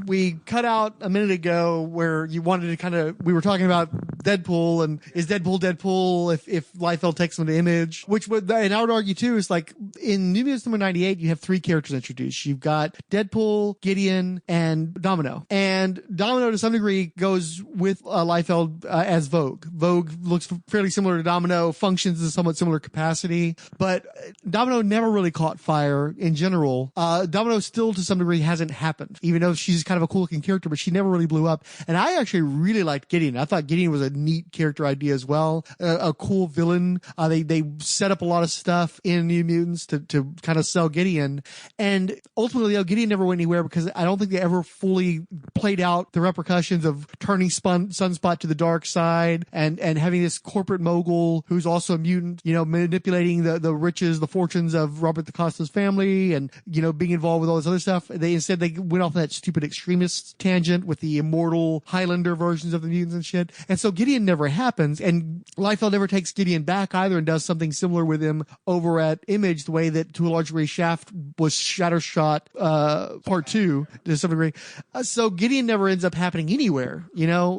We cut out a minute ago where you wanted to we were talking about Deadpool and is Deadpool if Liefeld takes him to Image, which would, and I would argue too, is like in New Mutants number 98, you have three characters introduced. You've got Deadpool, Gideon, and Domino. And Domino to some degree goes with Liefeld as Vogue. Vogue looks fairly similar to Domino, functions in a somewhat similar capacity, but Domino never really caught fire in general. Domino still to some degree hasn't happened, even though she's kind of a cool looking character, but she never really blew up. And I actually really liked Gideon. I thought Gideon was a neat character idea as well. A cool villain. They set up a lot of stuff in New Mutants to kind of sell Gideon. And ultimately, Gideon never went anywhere because I don't think they ever fully played out the repercussions of turning Sunspot to the dark side and having this corporate mogul who's also a mutant, manipulating the riches, the fortunes of Robert DaCosta's family and, being involved with all this other stuff. They went off on that stupid extremist tangent with the immortal Highlander versions of the mutants and shit. And so Gideon never happens, and Liefeld never takes Gideon back either and does something similar with him over at Image, the way that to a large degree Shaft was Shattershot part 2 to some degree. So Gideon never ends up happening anywhere,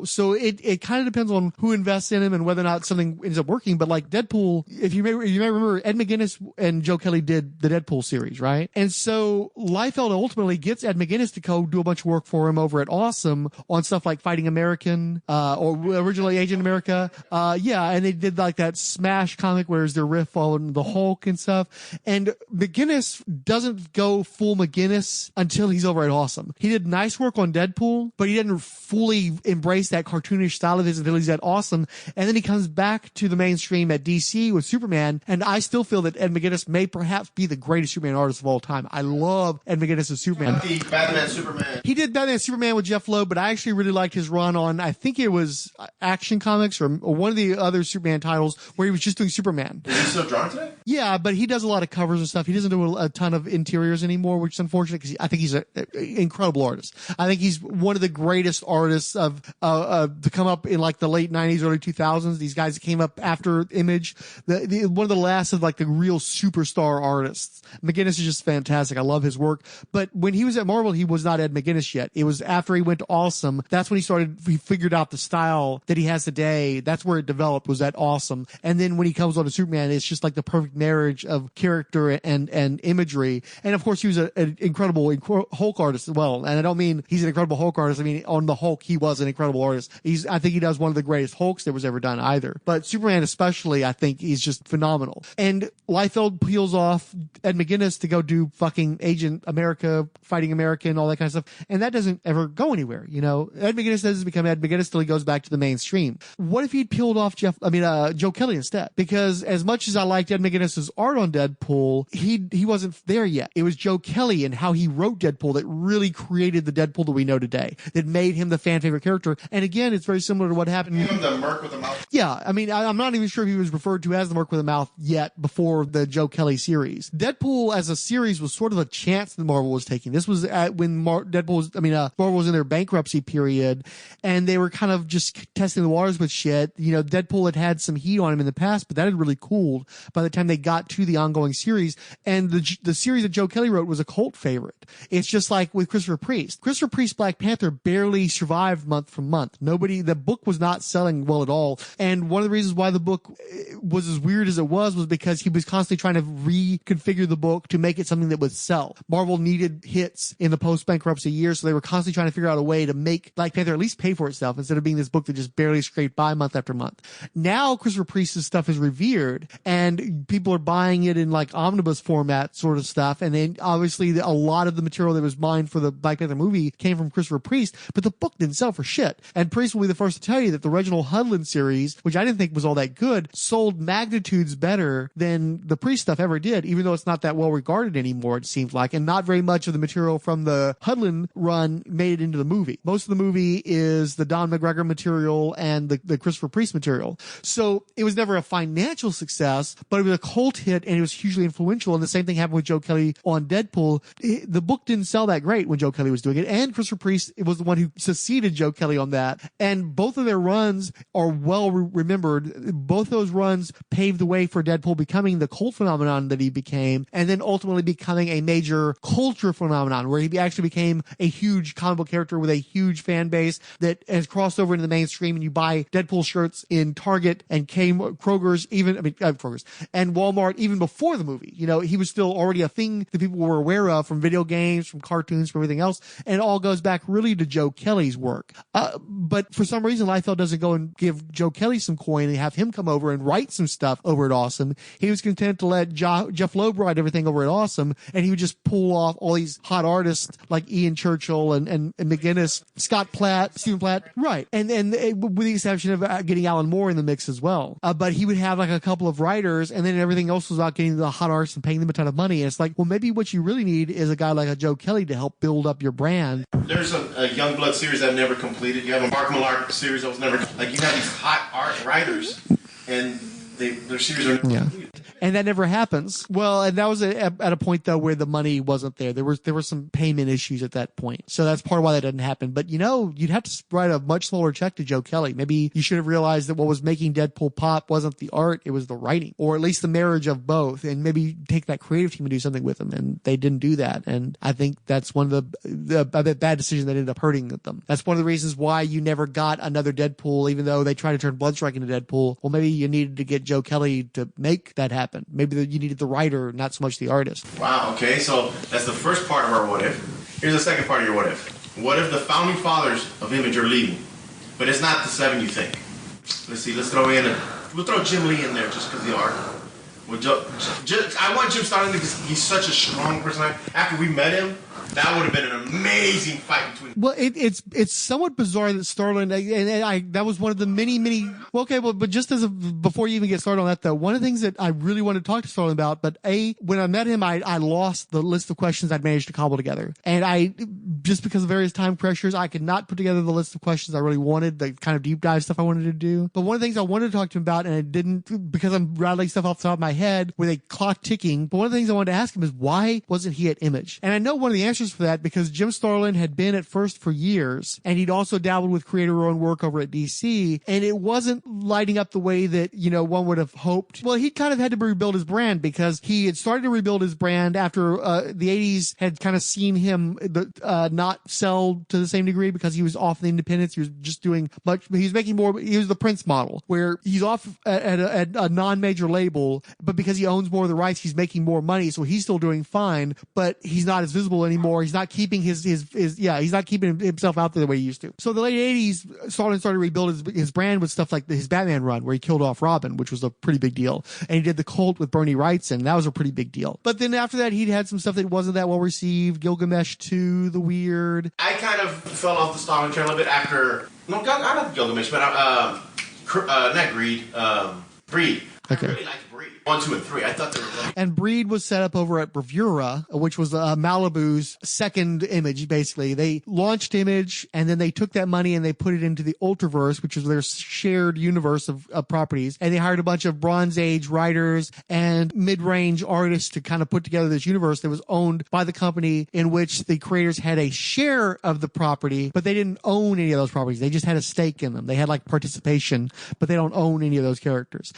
so it kind of depends on who invests in him and whether or not something ends up working. But like Deadpool, if you may remember, Ed McGuinness and Joe Kelly did the Deadpool series, right? And so Liefeld ultimately gets Ed McGuinness to go do a bunch of work for him over at Awesome on stuff like Fighting American, or originally Agent America. And they did like that Smash comic where there's their riff on the Hulk and stuff. And McGuinness doesn't go full McGuinness until he's over at Awesome. He did nice work on Deadpool, but he didn't fully embrace that cartoonish style of his until he's at Awesome. And then he comes back to the mainstream at DC with Superman. And I still feel that Ed McGuinness may perhaps be the greatest Superman artist of all time. I love Ed McGuinness as Superman. Batman Superman. He did Batman Superman with Jeff Loeb, but I actually really liked his run on, I think it was Action Comics or one of the other Superman titles where he was just doing Superman. Is he still drawing today? Yeah, but he does a lot of covers and stuff. He doesn't do a ton of interiors anymore, which is unfortunate because I think he's an incredible artist. I think he's one of the greatest artists of to come up in like the late 90s, early 2000s. These guys that came up after Image, one of the last of like the real superstar artists. McGuinness is just fantastic. I love his work. But when he was at Marvel, he was not Ed McGuinness yet. It was after he went to Awesome. That's when he figured out the style that he has today. That's where it developed, was at Awesome. And then when he comes on to Superman, it's just like the perfect marriage of character and imagery. And of course, he was an incredible Hulk artist as well. And I don't mean he's an incredible Hulk artist. I mean, on the Hulk, he was an incredible artist. I think he does one of the greatest Hulks that was ever done either. But Superman especially, I think he's just phenomenal. And Liefeld peels off Ed McGuinness to go do fucking Agent America, Fighting American, all that kind of stuff. And that doesn't ever go anywhere, Ed McGuinness doesn't become Ed McGuinness till he goes back to the mainstream. What if he'd peeled off Joe Kelly instead? Because as much as I liked Ed McGuinness's art on Deadpool, he wasn't there yet. It was Joe Kelly and how he wrote Deadpool that really created the Deadpool that we know today, that made him the fan favorite character. And again, it's very similar to what happened. You know, the Merc with the mouth. Yeah, I mean, I'm not even sure if he was referred to as the Merc with a mouth yet before the Joe Kelly series. Deadpool as a series was sort of a chance that Marvel was taking. This was when Marvel was in their bankruptcy period, and they were kind of just testing the waters with shit. Deadpool had some heat on him in the past, but that had really cooled by the time they got to the ongoing series. And the series that Joe Kelly wrote was a cult favorite. It's just like with Christopher Priest. Christopher Priest's Black Panther barely survived month from month. The book was not selling well at all. And one of the reasons why the book was as weird as it was because he was constantly trying to reconfigure the book to make it something that would sell. Marvel needed hits in the post-bankruptcy years, so they were constantly trying to figure out a way to make Black Panther at least pay for itself instead of being this book that just barely barely scraped by month after month. Now Christopher Priest's stuff is revered and people are buying it in like omnibus format sort of stuff. And then obviously a lot of the material that was mined for the Black Panther movie came from Christopher Priest, but the book didn't sell for shit. And Priest will be the first to tell you that the Reginald Hudlin series, which I didn't think was all that good, sold magnitudes better than the Priest stuff ever did, even though it's not that well regarded anymore, it seems like. And not very much of the material from the Hudlin run made it into the movie. Most of the movie is the Don McGregor material and the Christopher Priest material. So it was never a financial success, but it was a cult hit and it was hugely influential. And the same thing happened with Joe Kelly on Deadpool. The book didn't sell that great when Joe Kelly was doing it. And Christopher Priest was the one who succeeded Joe Kelly on that. And both of their runs are well remembered. Both those runs paved the way for Deadpool becoming the cult phenomenon that he became, and then ultimately becoming a major culture phenomenon where he actually became a huge comic book character with a huge fan base that has crossed over into the mainstream. And you buy Deadpool shirts in Target and Kroger's, Kroger's and Walmart even before the movie. You know, he was still already a thing that people were aware of from video games, from cartoons, from everything else. And it all goes back really to Joe Kelly's work. But for some reason, Liefeld doesn't go and give Joe Kelly some coin and have him come over and write some stuff over at Awesome. He was content to let Jeff Loeb write everything over at Awesome, and he would just pull off all these hot artists like Ian Churchill and McGinnis, Scott Platt, Stephen Platt. Right. And with the exception of getting Alan Moore in the mix as well. But he would have like a couple of writers, and then everything else was about getting the hot artists and paying them a ton of money. And it's like, well, maybe what you really need is a guy like a Joe Kelly to help build up your brand. There's a Youngblood series that never completed. You have a Mark Millar series that was never, like, you have these hot art writers, and their series are never completed. And that never happens. Well, and that was at a point though where the money wasn't there. There were some payment issues at that point. So that's part of why that didn't happen. But you know, you'd have to write a much smaller check to Joe Kelly. Maybe you should have realized that what was making Deadpool pop wasn't the art, it was the writing, or at least the marriage of both. And maybe take that creative team and do something with them. And they didn't do that. And I think that's one of the bad decisions that ended up hurting them. That's one of the reasons why you never got another Deadpool, even though they tried to turn Bloodstrike into Deadpool. Well, maybe you needed to get Joe Kelly to make that happen. Maybe you needed the writer, not so much the artist. Wow, okay, so that's the first part of our what if. Here's the second part of your what if. What if the founding fathers of Image are leaving, but it's not the 7 you think? Let's see, we'll throw Jim Lee in there just because the art. I want Jim Starlin because he's such a strong personality. After we met him, that would have been an amazing fight between. Well, it's somewhat bizarre that Starlin, and that was one of the many. Well, okay, well, but just before you even get started on that, though, one of the things that I really wanted to talk to Starlin about, but when I met him, I lost the list of questions I'd managed to cobble together, and just because of various time pressures, I could not put together the list of questions I really wanted, the kind of deep dive stuff I wanted to do. But one of the things I wanted to talk to him about, and I didn't because I'm rattling stuff off the top of my head with a clock ticking. But one of the things I wanted to ask him is why wasn't he at Image? And I know one of the answers for that because Jim Starlin had been at First for years, and he'd also dabbled with creator-owned work over at DC, and it wasn't lighting up the way that, you know, one would have hoped. Well, he kind of had to rebuild his brand because he had started to rebuild his brand after the 80s had kind of seen him not sell to the same degree because he was off the independents. He was just doing he was making more. He was the Prince model where he's off at a non-major label, but because he owns more of the rights, he's making more money, so he's still doing fine, but he's not as visible anymore. He's not keeping he's not keeping himself out there the way he used to. So the late 80s, Starlin started to rebuild his brand with stuff like his Batman run where he killed off Robin, which was a pretty big deal. And he did the Cult with Bernie Wrightson, and that was a pretty big deal. But then after that, he'd had some stuff that wasn't that well received. Gilgamesh 2, The Weird. I kind of fell off the Starlin train a little bit after, I not Gilgamesh, but not Greed, Breed. Okay. I really liked Breed. 1, 2, and 3. I thought they were really. And Breed was set up over at Bravura, which was Malibu's second Image, basically. They launched Image, and then they took that money and they put it into the Ultraverse, which is their shared universe of properties. And they hired a bunch of Bronze Age writers and mid-range artists to kind of put together this universe that was owned by the company, in which the creators had a share of the property, but they didn't own any of those properties. They just had a stake in them. They had like participation, but they don't own any of those characters.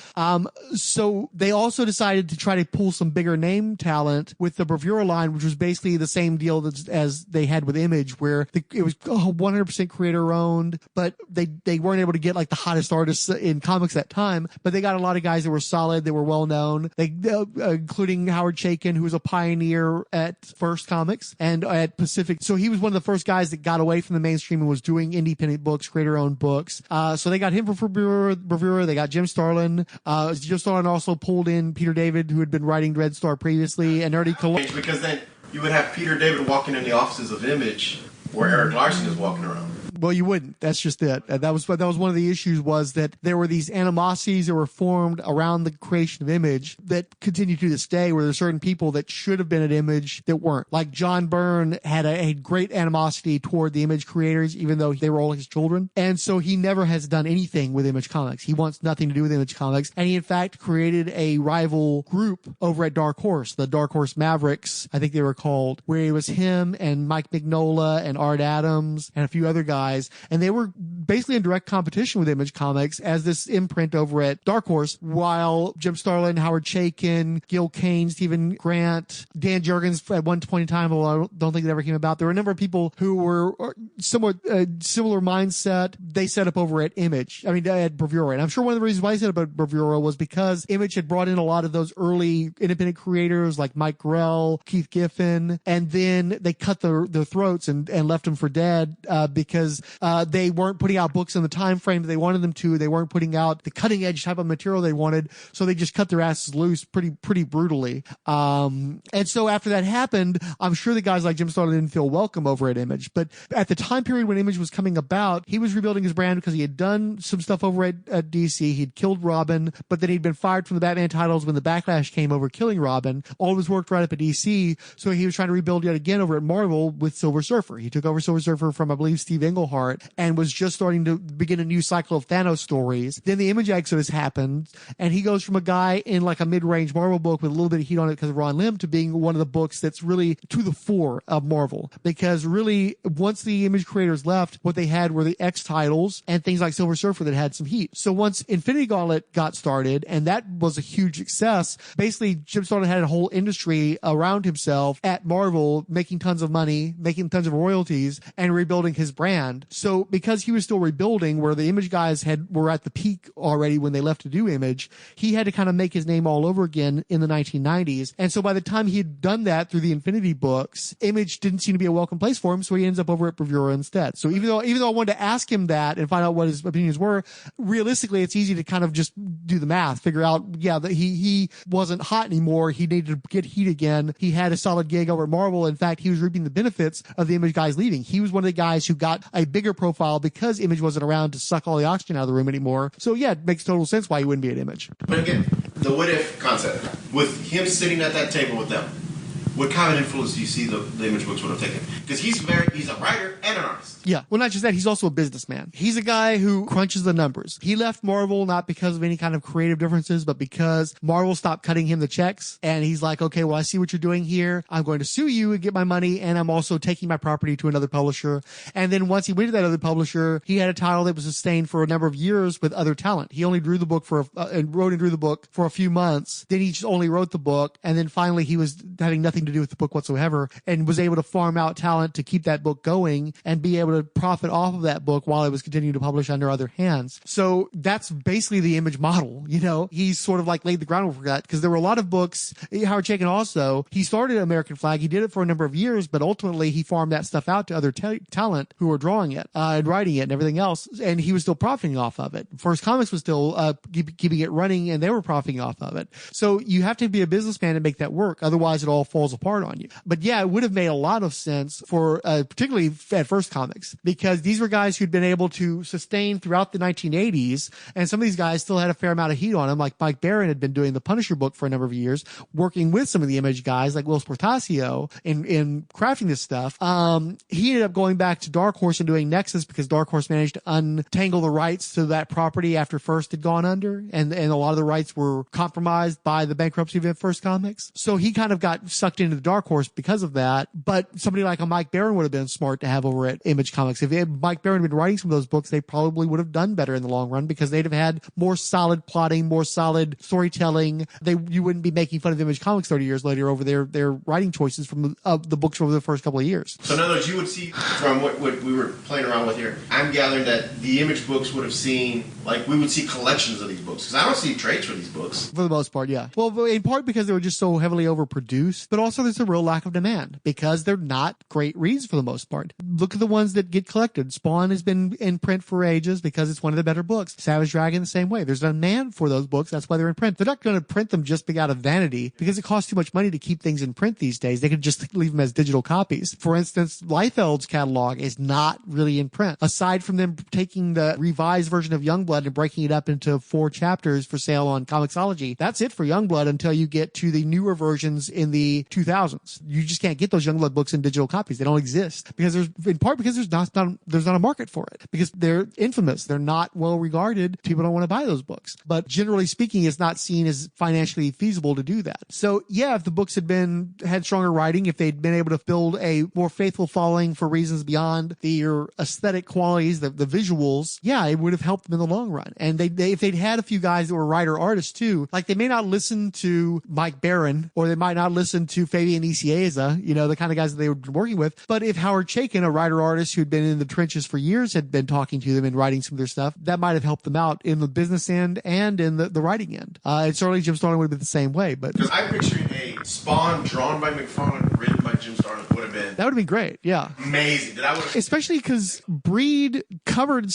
So they also decided to try to pull some bigger name talent with the Bravura line, which was basically the same deal as they had with Image, where it was 100% creator owned, but they weren't able to get like the hottest artists in comics at that time, but they got a lot of guys that were solid, that were well known, including Howard Chaykin, who was a pioneer at First Comics and at Pacific. So he was one of the first guys that got away from the mainstream and was doing independent books, creator owned books. So they got him for Bravura. They got Jim Starlin. Jim Starlin also pulled in Peter David, who had been writing Red Star previously, and already because then you would have Peter David walking in the offices of Image where Eric Larson is walking around. Well, you wouldn't. That's just it. That was one of the issues, was that there were these animosities that were formed around the creation of Image that continue to this day, where there's certain people that should have been at Image that weren't. Like John Byrne had a great animosity toward the Image creators, even though they were all his children. And so he never has done anything with Image Comics. He wants nothing to do with Image Comics. And he, in fact, created a rival group over at Dark Horse, the Dark Horse Mavericks, I think they were called, where it was him and Mike Mignola and Art Adams and a few other guys. And they were basically in direct competition with Image Comics as this imprint over at Dark Horse, while Jim Starlin, Howard Chaykin, Gil Kane, Stephen Grant, Dan Jurgens at one point in time, although I don't think it ever came about. There were a number of people who were somewhat similar mindset. They set up over at at Bravura. And I'm sure one of the reasons why they set up at Bravura was because Image had brought in a lot of those early independent creators like Mike Grell, Keith Giffen, and then they cut their throats and left them for dead because they weren't putting out books in the time frame that they wanted them to. They weren't putting out the cutting edge type of material they wanted, so they just cut their asses loose pretty brutally. And so after that happened, I'm sure the guys like Jim Starlin didn't feel welcome over at Image. But at the time period when Image was coming about, he was rebuilding his brand because he had done some stuff over at DC. He'd killed Robin, but then he'd been fired from the Batman titles when the backlash came over killing Robin. All of his work right up at DC, so he was trying to rebuild yet again over at Marvel with Silver Surfer. He took over Silver Surfer from, I believe, Steve Englehart, and was just starting to begin a new cycle of Thanos stories. Then the Image exodus happened, and he goes from a guy in like a mid-range Marvel book with a little bit of heat on it because of Ron Lim to being one of the books that's really to the fore of Marvel. Because really, once the Image creators left, what they had were the X titles and things like Silver Surfer that had some heat. So once Infinity Gauntlet got started, and that was a huge success, basically Jim Starlin had a whole industry around himself at Marvel, making tons of money, making tons of royalties, and rebuilding his brand. So because he was still rebuilding, where the Image guys were at the peak already when they left to do Image, he had to kind of make his name all over again in the 1990s. And so by the time he had done that through the Infinity books, Image didn't seem to be a welcome place for him, so he ends up over at Bravura instead. So even though I wanted to ask him that and find out what his opinions were, realistically it's easy to kind of just do the math, figure out, that he wasn't hot anymore. He needed to get heat again. He had a solid gig over at Marvel. In fact, he was reaping the benefits of the Image guys leaving. He was one of the guys who got a bigger profile because Image wasn't around to suck all the oxygen out of the room anymore. So yeah, it makes total sense why he wouldn't be at Image. But again, the what if concept, with him sitting at that table with them, what kind of influence do you see the Image books would have taken? Because he's a writer and an artist. Yeah. Well, not just that, he's also a businessman. He's a guy who crunches the numbers. He left Marvel not because of any kind of creative differences, but because Marvel stopped cutting him the checks. And he's like, okay, well, I see what you're doing here. I'm going to sue you and get my money. And I'm also taking my property to another publisher. And then once he went to that other publisher, he had a title that was sustained for a number of years with other talent. He only drew the book wrote and drew the book for a few months. Then he just only wrote the book. And then finally he was having nothing to do with the book whatsoever and was able to farm out talent to keep that book going and be able to profit off of that book while it was continuing to publish under other hands. So that's basically the Image model. He's sort of like laid the groundwork for that, because there were a lot of books. Howard Chaykin also, he started American Flag. He did it for a number of years, but ultimately he farmed that stuff out to other talent who were drawing it and writing it and everything else. And he was still profiting off of it. First Comics was still keeping it running, and they were profiting off of it. So you have to be a businessman to make that work. Otherwise it all falls apart on you. But yeah, it would have made a lot of sense for particularly at First Comics, because these were guys who'd been able to sustain throughout the 1980s, and some of these guys still had a fair amount of heat on them. Like Mike Barron had been doing the Punisher book for a number of years, working with some of the Image guys like Will Portacio in crafting this stuff. He ended up going back to Dark Horse and doing Nexus, because Dark Horse managed to untangle the rights to that property after First had gone under, and a lot of the rights were compromised by the bankruptcy of First Comics. So he kind of got sucked shifted into Dark Horse because of that. But somebody like a Mike Baron would have been smart to have over at Image Comics. If Mike Baron had been writing some of those books, they probably would have done better in the long run because they'd have had more solid plotting, more solid storytelling. You wouldn't be making fun of Image Comics 30 years later over their writing choices from the books over the first couple of years. So in other words, you would see from what we were playing around with here, I'm gathering that the Image books would have seen, like we would see collections of these books. Because I don't see trades for these books. For the most part, yeah. Well, in part because they were just so heavily overproduced, but also there's a real lack of demand because they're not great reads for the most part. Look at the ones that get collected. Spawn has been in print for ages because it's one of the better books. Savage Dragon the same way. There's a demand for those books. That's why they're in print. They're not going to print them just out of vanity because it costs too much money to keep things in print these days. They could just leave them as digital copies. For instance, Liefeld's catalog is not really in print. Aside from them taking the revised version of Youngblood and breaking it up into 4 chapters for sale on Comixology, that's it for Youngblood until you get to the newer versions in the 2000s. You just can't get those Youngblood books in digital copies. They don't exist because there's not a market for it because they're infamous. They're not well regarded. People don't want to buy those books. But generally speaking, it's not seen as financially feasible to do that. So yeah, if the books had stronger writing, if they'd been able to build a more faithful following for reasons beyond their aesthetic qualities, the visuals, yeah, it would have helped them in the long run. And if they'd had a few guys that were writer artists too, like they may not listen to Mike Baron or they might not listen to Fabian Nicieza, the kind of guys that they were working with. But if Howard Chaykin, a writer artist who'd been in the trenches for years, had been talking to them and writing some of their stuff, that might have helped them out in the business end and in the writing end. And certainly Jim Starlin would have been the same way. But because I picture a Spawn drawn by McFarlane, written by Jim Starlin would have been that would have been great. Yeah, amazing. Especially because Breed covered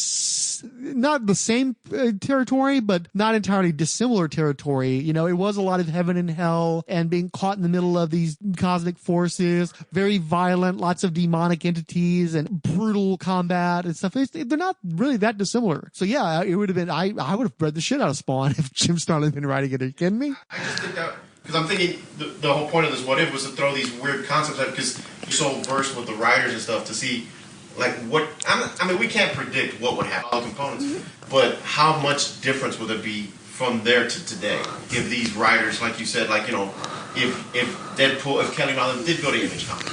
not the same territory, but not entirely dissimilar territory. It was a lot of heaven and hell and being caught in the middle of these cosmic forces, very violent, lots of demonic entities and brutal combat and stuff. They're not really that dissimilar. So yeah, it would have been, I would have read the shit out of Spawn if Jim Starlin had been writing it. Are you kidding me? I just think that, because I'm thinking the whole point of this what if was to throw these weird concepts out because you're so versed with the writers and stuff to see like what, we can't predict what would happen, all the components, but how much difference would there be from there to today if these writers, like you said, if Kelly Rowland did go to Image Comics,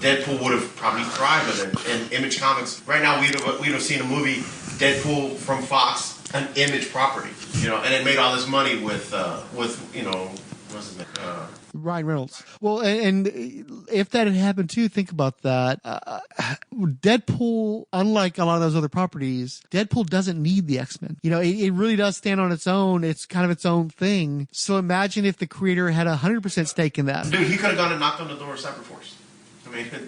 Deadpool would have probably thrived with it. And Image Comics, right now we'd have seen a movie, Deadpool from Fox, an Image property, and it made all this money with what's his name? Ryan Reynolds. Well, and if that had happened too, think about that. Deadpool, unlike a lot of those other properties, Deadpool doesn't need the X-Men. It really does stand on its own. It's kind of its own thing. So imagine if the creator had 100% stake in that. Dude, he could have gone and knocked on the door of Cyberforce.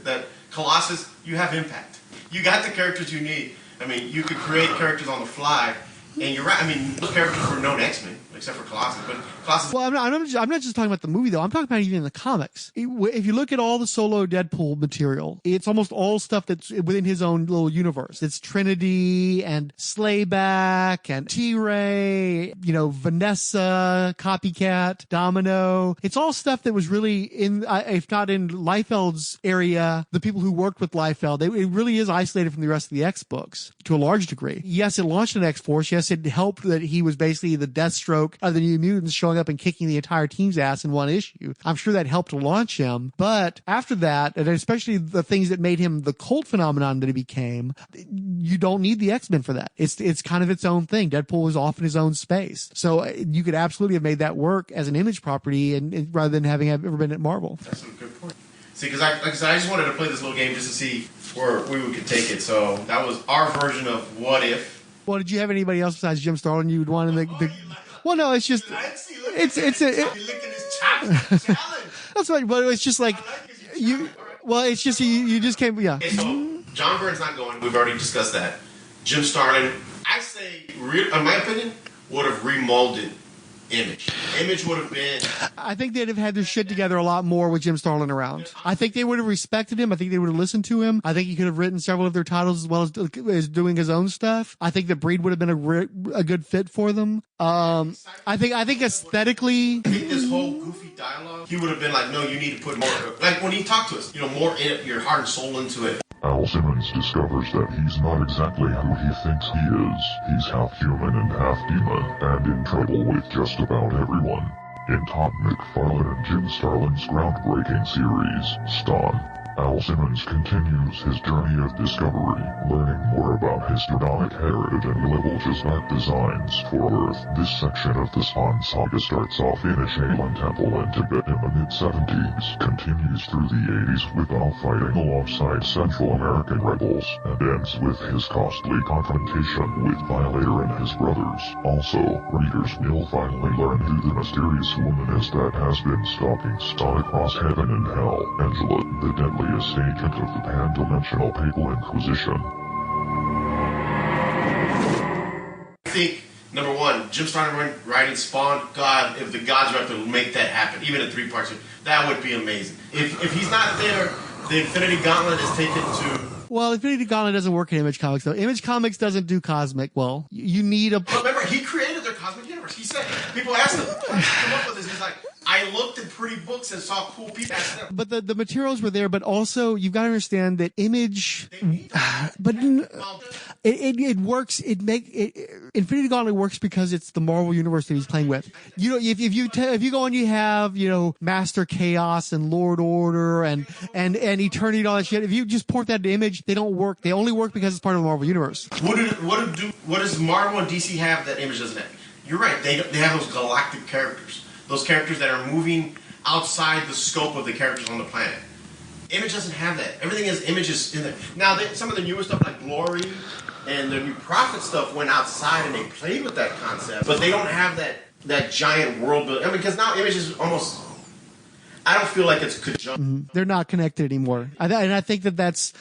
That Colossus, you have impact. You got the characters you need. You could create characters on the fly. And you're right. Those characters were known X-Men, except for Colossus. But Colossus. Well, I'm not just talking about the movie though. I'm talking about even in the comics. If you look at all the solo Deadpool material, it's almost all stuff that's within his own little universe. It's Trinity and Slayback and T-Ray, Vanessa, Copycat, Domino. It's all stuff that was really in, if not in Liefeld's area, the people who worked with Liefeld. It really is isolated from the rest of the X books to a large degree. Yes, it launched an X-Force. Yes, it helped that he was basically the Deathstroke of the New Mutants, showing up and kicking the entire team's ass in one issue. I'm sure that helped to launch him. But after that, and especially the things that made him the cult phenomenon that he became, you don't need the X-Men for that. It's kind of its own thing. Deadpool was off in his own space. So you could absolutely have made that work as an Image property and rather than having ever been at Marvel. That's a good point. See, because like I said, I just wanted to play this little game just to see where we could take it. So that was our version of What If. Well, did you have anybody else besides Jim Starlin you would want in the well, no, it's just it's that's right, but it's just like you. Well, it's just you just can't. Yeah. Okay, so John Byrne's not going. We've already discussed that. Jim Starlin, I say, in my opinion, would have remolded Image. Image would have been. I think they'd have had their shit together a lot more with Jim Starlin around. I think they would have respected him. I think they would have listened to him. I think he could have written several of their titles as well as doing his own stuff. I think that Breed would have been a good fit for them. I think aesthetically, this whole goofy dialogue, he would have been like, no, you need to put more. Like when he talked to us, more in your heart and soul into it. Al Simmons discovers that he's not exactly who he thinks he is. He's half human and half demon, and in trouble with just about everyone. In Todd McFarlane and Jim Starlin's groundbreaking series, Stone, Al Simmons continues his journey of discovery, learning more about his Sudonic heritage and Level's dark designs for Earth. This section of the Spawn saga starts off in a Shaolin temple in Tibet in the mid-70s, continues through the 80s with Al fighting alongside Central American rebels, and ends with his costly confrontation with Violator and his brothers. Also, readers will finally learn who the mysterious woman is that has been stalking Spawn across heaven and hell, Angela, the deadly agent of the pan-dimensional Papal Inquisition. I think, number one, Jim Starlin writing Spawn, God, if the gods were up to make that happen, even in 3 parts, that would be amazing. If he's not there, the Infinity Gauntlet is taken to... Well, Infinity Gauntlet doesn't work in Image Comics, though. Image Comics doesn't do cosmic well. You need a... But remember, he created their cosmic universe. He said, people asked him, how did you come up with this? He's like, I looked at pretty books and saw cool people. But the materials were there, but also you've got to understand that Image, but it works. Infinity Gauntlet works because it's the Marvel universe that he's playing with. You know, if you go and you have, you know, Master Chaos and Lord Order and Eternity and all that shit, if you just port that to Image, they don't work. They only work because it's part of the Marvel universe. What does Marvel and DC have that Image doesn't have? You're right. They have those galactic characters. Those characters that are moving outside the scope of the characters on the planet. Image doesn't have that. Everything is Images in there. Now, some of the newer stuff like Glory and the New Prophet stuff went outside and they played with that concept, but they don't have that giant world building. I mean, because now Image is almost... I don't feel like it's conjunct. They're not connected anymore. And I think that's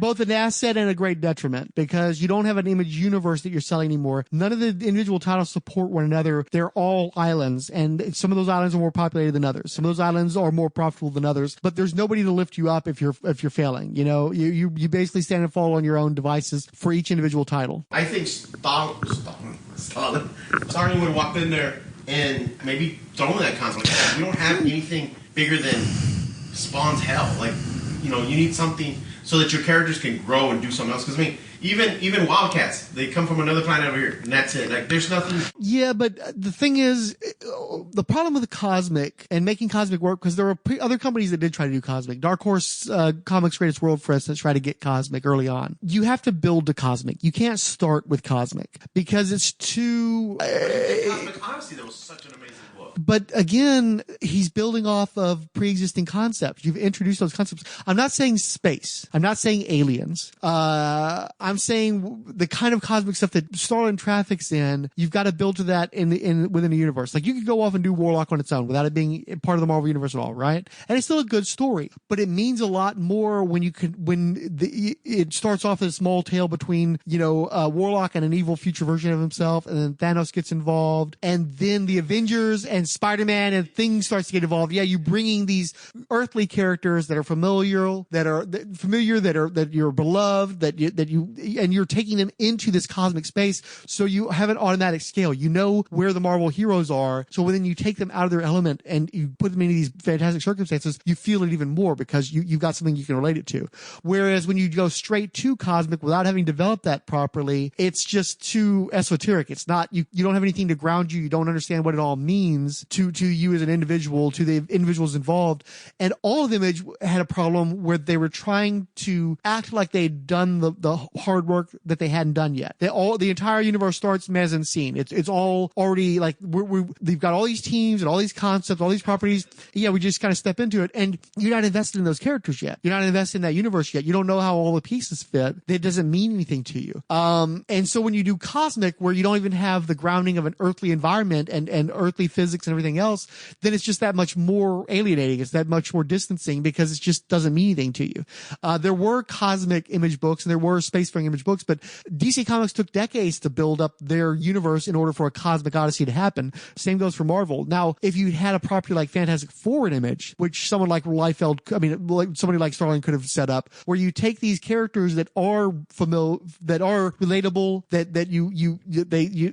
both an asset and a great detriment because you don't have an Image universe that you're selling anymore. None of the individual titles support one another. They're all islands, and some of those islands are more populated than others. Some of those islands are more profitable than others, but there's nobody to lift you up if you're failing. You know, you basically stand and fall on your own devices for each individual title. I think Starlin would have walked in there and maybe thrown that concept. Like, we don't have anything bigger than Spawn's hell. Like, you know, you need something so that your characters can grow and do something else. Because, I mean, even Wildcats, they come from another planet over here, and that's it. Like, there's nothing... Yeah, but the thing is, the problem with the Cosmic and making Cosmic work, because there were other companies that did try to do Cosmic. Dark Horse Comics Greatest World, for instance, tried to get Cosmic early on. You have to build to Cosmic. You can't start with Cosmic, because it's too... Cosmic Odyssey, that was such an amazing book. But again, he's building off of pre-existing concepts. You've introduced those concepts. I'm not saying space. I'm not saying aliens. I'm saying the kind of cosmic stuff that Starlin traffics in, you've got to build to that within a universe. Like, you could go off and do Warlock on its own without it being part of the Marvel universe at all, right? And it's still a good story, but it means a lot more when it starts off as a small tale between, you know, Warlock and an evil future version of himself, and then Thanos gets involved, and then the Avengers and Spider-Man and things starts to get involved. Yeah, you bringing these earthly characters that are familiar, that you're beloved, and you're taking them into this cosmic space, so you have an automatic scale. You know where the Marvel heroes are, so when you take them out of their element and you put them into these fantastic circumstances, you feel it even more because you've got something you can relate it to. Whereas when you go straight to cosmic without having developed that properly, it's just too esoteric. It's not, you don't have anything to ground you. You don't understand what it all means to you as an individual, to the individuals involved. And all of Image had a problem where they were trying to act like they'd done the hard work that they hadn't done yet. The entire universe starts mise-en-scene. It's all already like they've got all these teams and all these concepts, all these properties. Yeah, we just kind of step into it, and you're not invested in those characters yet. You're not invested in that universe yet. You don't know how all the pieces fit. It doesn't mean anything to you. And so when you do cosmic, where you don't even have the grounding of an earthly environment and earthly physics and everything else, then it's just that much more alienating. It's that much more distancing because it just doesn't mean anything to you. There were cosmic Image books and there were spacefaring Image books, but DC Comics took decades to build up their universe in order for a cosmic odyssey to happen. Same goes for Marvel. Now, if you had a property like Fantastic Four in Image, which someone like somebody like Starlin could have set up, where you take these characters that are familiar, that are relatable, that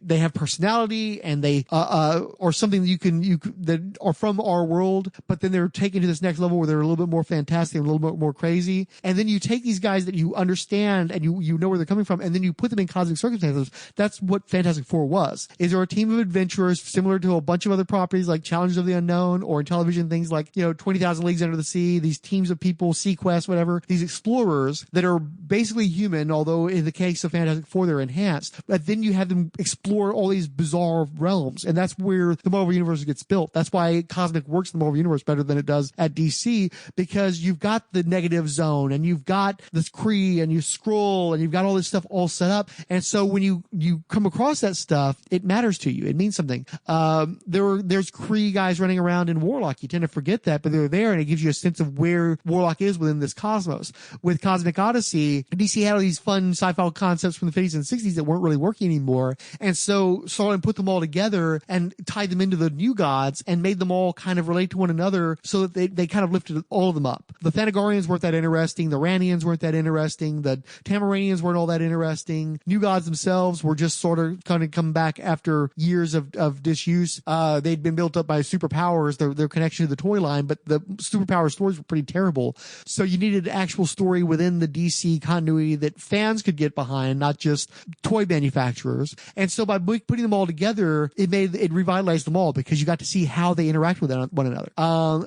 they have personality, and they or something that that are from our world, but then they're taken to this next level where they're a little bit more fantastic and a little bit more crazy. And then you take these guys that you understand and you know where they're coming from, and then you put them in cosmic circumstances. That's what Fantastic Four was. Is there a team of adventurers similar to a bunch of other properties like Challengers of the Unknown, or in television things like, 20,000 Leagues Under the Sea, these teams of people, Sequest, whatever, these explorers that are basically human, although in the case of Fantastic Four, they're enhanced. But then you have them explore all these bizarre realms, and that's where the Marvel Universe gets built. That's why Cosmic works in the Marvel Universe better than it does at DC, because you've got the negative zone, and you've got this Kree, and you scroll, and you've got all this stuff all set up. And so when you come across that stuff, it matters to you. It means something. There's Kree guys running around in Warlock. You tend to forget that, but they're there, and it gives you a sense of where Warlock is within this cosmos. With Cosmic Odyssey, DC had all these fun sci-fi concepts from the 50s and 60s that weren't really working anymore. And so Starlin put them all together and tied them into the new gods and made them all kind of relate to one another, so that they kind of lifted all of them up. The Thanagarians weren't that interesting. The Ranians weren't that interesting. The Tamaranians weren't all that interesting. New gods themselves were just sort of kind of come back after years of disuse. They'd been built up by superpowers, their connection to the toy line, but the superpower stories were pretty terrible. So you needed an actual story within the DC continuity that fans could get behind, not just toy manufacturers. And so by putting them all together, it revitalized them all, because you got to see how they interact with one another.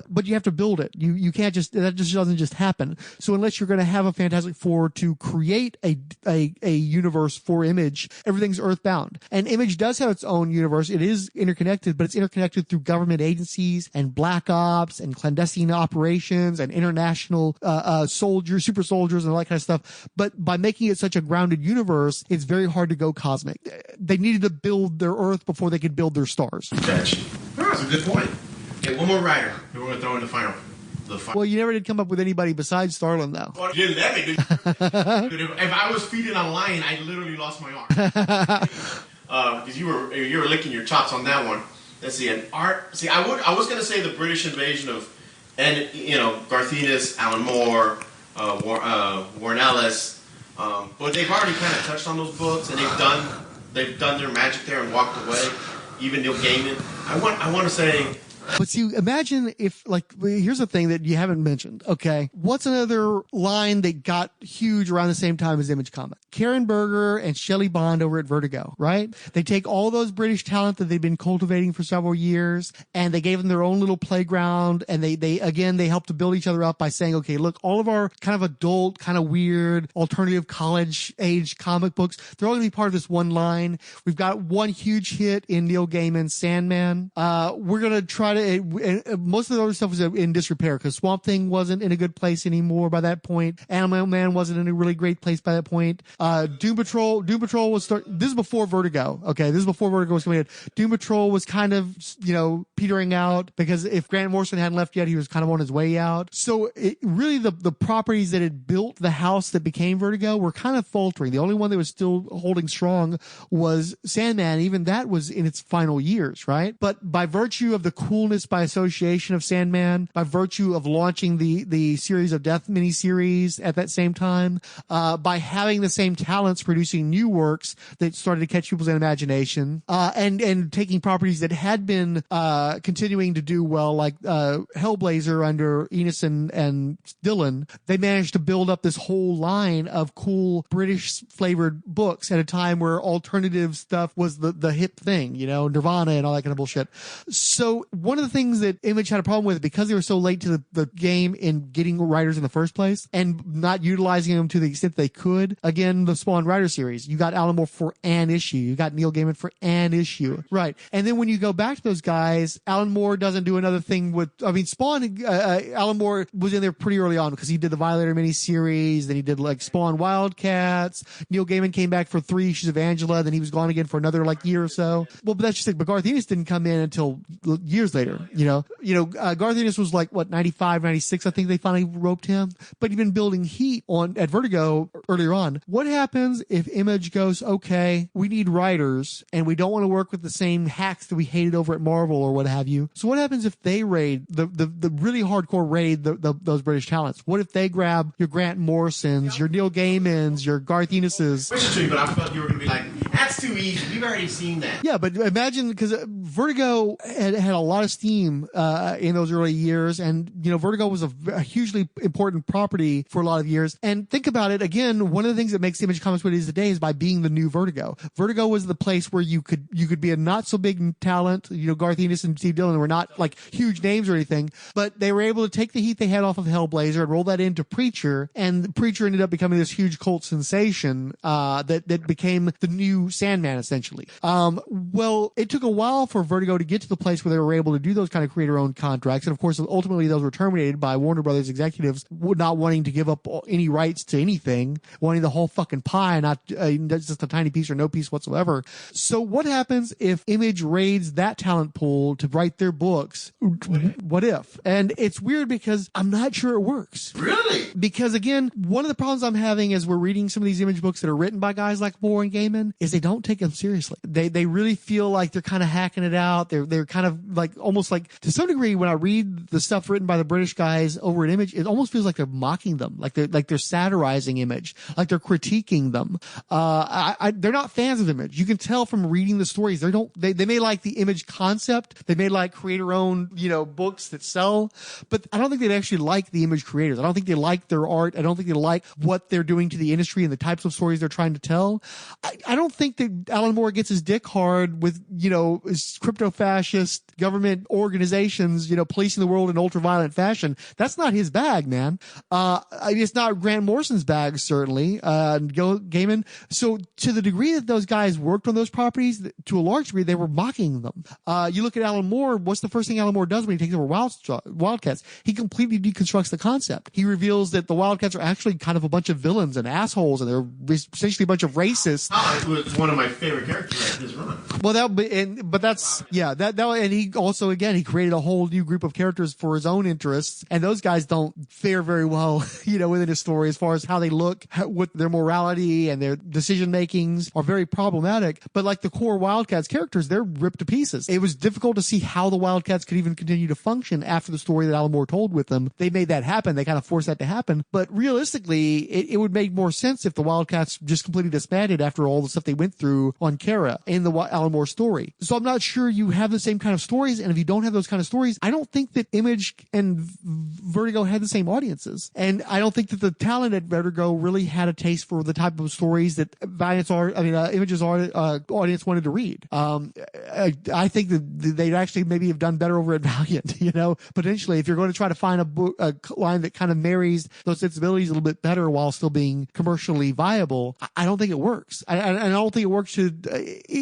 But you have to build it. You can't that just doesn't just happen. So unless you're going to have a Fantastic Four to create a universe for Image, everything's earthbound. And Image does have its own universe. It is interconnected, but it's interconnected through government agencies and black ops and clandestine operations and international soldiers, super soldiers, and all that kind of stuff. But by making it such a grounded universe, it's very hard to go cosmic. They needed to build their Earth before they could build their stars. Gotcha. That's a good point. Okay, one more writer who we're going to throw in the final. Well, you never did come up with anybody besides Starlin, though. Well, you didn't let me, did you? Dude, if I was feeding a lion, I literally lost my arm. Because you were licking your chops on that one. Let's see, I was going to say the British invasion of, and Garthinus, Alan Moore, Warren Ellis, but they've already kind of touched on those books, and they've done their magic there and walked away. Even Neil Gaiman. I want to say. But see, imagine if, here's the thing that you haven't mentioned, okay? What's another line that got huge around the same time as Image Comic? Karen Berger and Shelley Bond over at Vertigo, right? They take all those British talent that they've been cultivating for several years, and they gave them their own little playground, and they helped to build each other up by saying, okay, look, all of our kind of adult, kind of weird, alternative college-age comic books, they're all going to be part of this one line. We've got one huge hit in Neil Gaiman's Sandman. We're going to try to, most of the other stuff was in disrepair, because Swamp Thing wasn't in a good place anymore by that point. Animal Man wasn't in a really great place by that point. Doom Patrol was this is before Vertigo. Okay. This is before Vertigo was coming in. Doom Patrol was kind of, petering out, because if Grant Morrison hadn't left yet, he was kind of on his way out. So really the properties that had built the house that became Vertigo were kind of faltering. The only one that was still holding strong was Sandman. Even that was in its final years, right? But by virtue of the coolness by association of Sandman, by virtue of launching the Series of Death miniseries at that same time, by having the same talents producing new works that started to catch people's imagination, and taking properties that had been continuing to do well, like Hellblazer under Enos and Dillon, they managed to build up this whole line of cool British flavored books at a time where alternative stuff was the hip thing, Nirvana and all that kind of bullshit. So one of the things that Image had a problem with, because they were so late to the game in getting writers in the first place and not utilizing them to the extent they could, again, the Spawn writer series, you got Alan Moore for an issue, you got Neil Gaiman for an issue, right? And then when you go back to those guys, Alan Moore doesn't do another thing with, Spawn, Alan Moore was in there pretty early on, because he did the Violator miniseries, then he did Spawn Wildcats. Neil Gaiman came back for 3 issues of Angela, then he was gone again for another year or so. Well, but that's just but Garth Ennis didn't come in until years later, Garth Ennis was 95, 96, I think they finally roped him, but he'd been building heat at Vertigo earlier on. What happens if Image goes, okay, we need writers, and we don't want to work with the same hacks that we hated over at Marvel or what have you? So what happens if they raid, the really hardcore raid those British talents? What if they grab your Grant Morrisons, your Neil Gaimans, your Garth Ennises? But I felt you were going to be like, That's too easy. We've already seen that. Yeah, but imagine, because Vertigo had a lot of steam in those early years, and Vertigo was a hugely important property for a lot of years. And think about it again. One of the things that makes Image Comics what it is today is by being the new Vertigo. Vertigo was the place where you could be a not so big talent. Garth Ennis and Steve Dillon were not like huge names or anything, but they were able to take the heat they had off of Hellblazer and roll that into Preacher, and Preacher ended up becoming this huge cult sensation that became the new Sandman, essentially. Well, it took a while for Vertigo to get to the place where they were able to do those kind of creator-owned contracts, and of course, ultimately those were terminated by Warner Brothers executives not wanting to give up any rights to anything, wanting the whole fucking pie, not just a tiny piece or no piece whatsoever. So what happens if Image raids that talent pool to write their books? What if? And it's weird because I'm not sure it works. Really? Because again, one of the problems I'm having as we're reading some of these Image books that are written by guys like Moore and Gaiman is they don't take them seriously. They really feel like they're kind of hacking it out. They're kind of like, almost like, to some degree, when I read the stuff written by the British guys over at Image, it almost feels like they're mocking them, like they're satirizing Image, like they're critiquing them. They're not fans of Image. You can tell from reading the stories. They may like the Image concept. They may like creator-owned, books that sell, but I don't think they actually like the Image creators. I don't think they like their art. I don't think they like what they're doing to the industry and the types of stories they're trying to tell. I don't think that Alan Moore gets his dick hard with, his crypto-fascist government organizations, policing the world in ultra-violent fashion. That's not his bag, man. It's not Grant Morrison's bag, certainly. Gaiman. So to the degree that those guys worked on those properties, to a large degree, they were mocking them. You look at Alan Moore, what's the first thing Alan Moore does when he takes over Wildcats? He completely deconstructs the concept. He reveals that the Wildcats are actually kind of a bunch of villains and assholes, and they're essentially a bunch of racists. Oh, it was one of my favorite characters in his run. Well, and he also, again, he created a whole new group of characters for his own interests, and those guys don't fare very well, within his story as far as how they look, what their morality and their decision makings are very problematic. But like the core Wildcats characters, they're ripped to pieces. It was difficult to see how the Wildcats could even continue to function after the story that Alan Moore told with them. They made that happen. They kind of forced that to happen. But realistically, it would make more sense if the Wildcats just completely disbanded after all the stuff they went through on Kara in the Alan Moore story. So I'm not sure you have the same kind of stories. And if you don't have those kind of stories, I don't think that Image and Vertigo had the same audiences. And I don't think that the talent at Vertigo really had a taste for the type of stories that Image's audience wanted to read. I think that they'd actually maybe have done better over at Valiant, potentially, if you're going to try to find a line that kind of marries those sensibilities a little bit better while still being commercially viable. I don't think it works. I don't think it works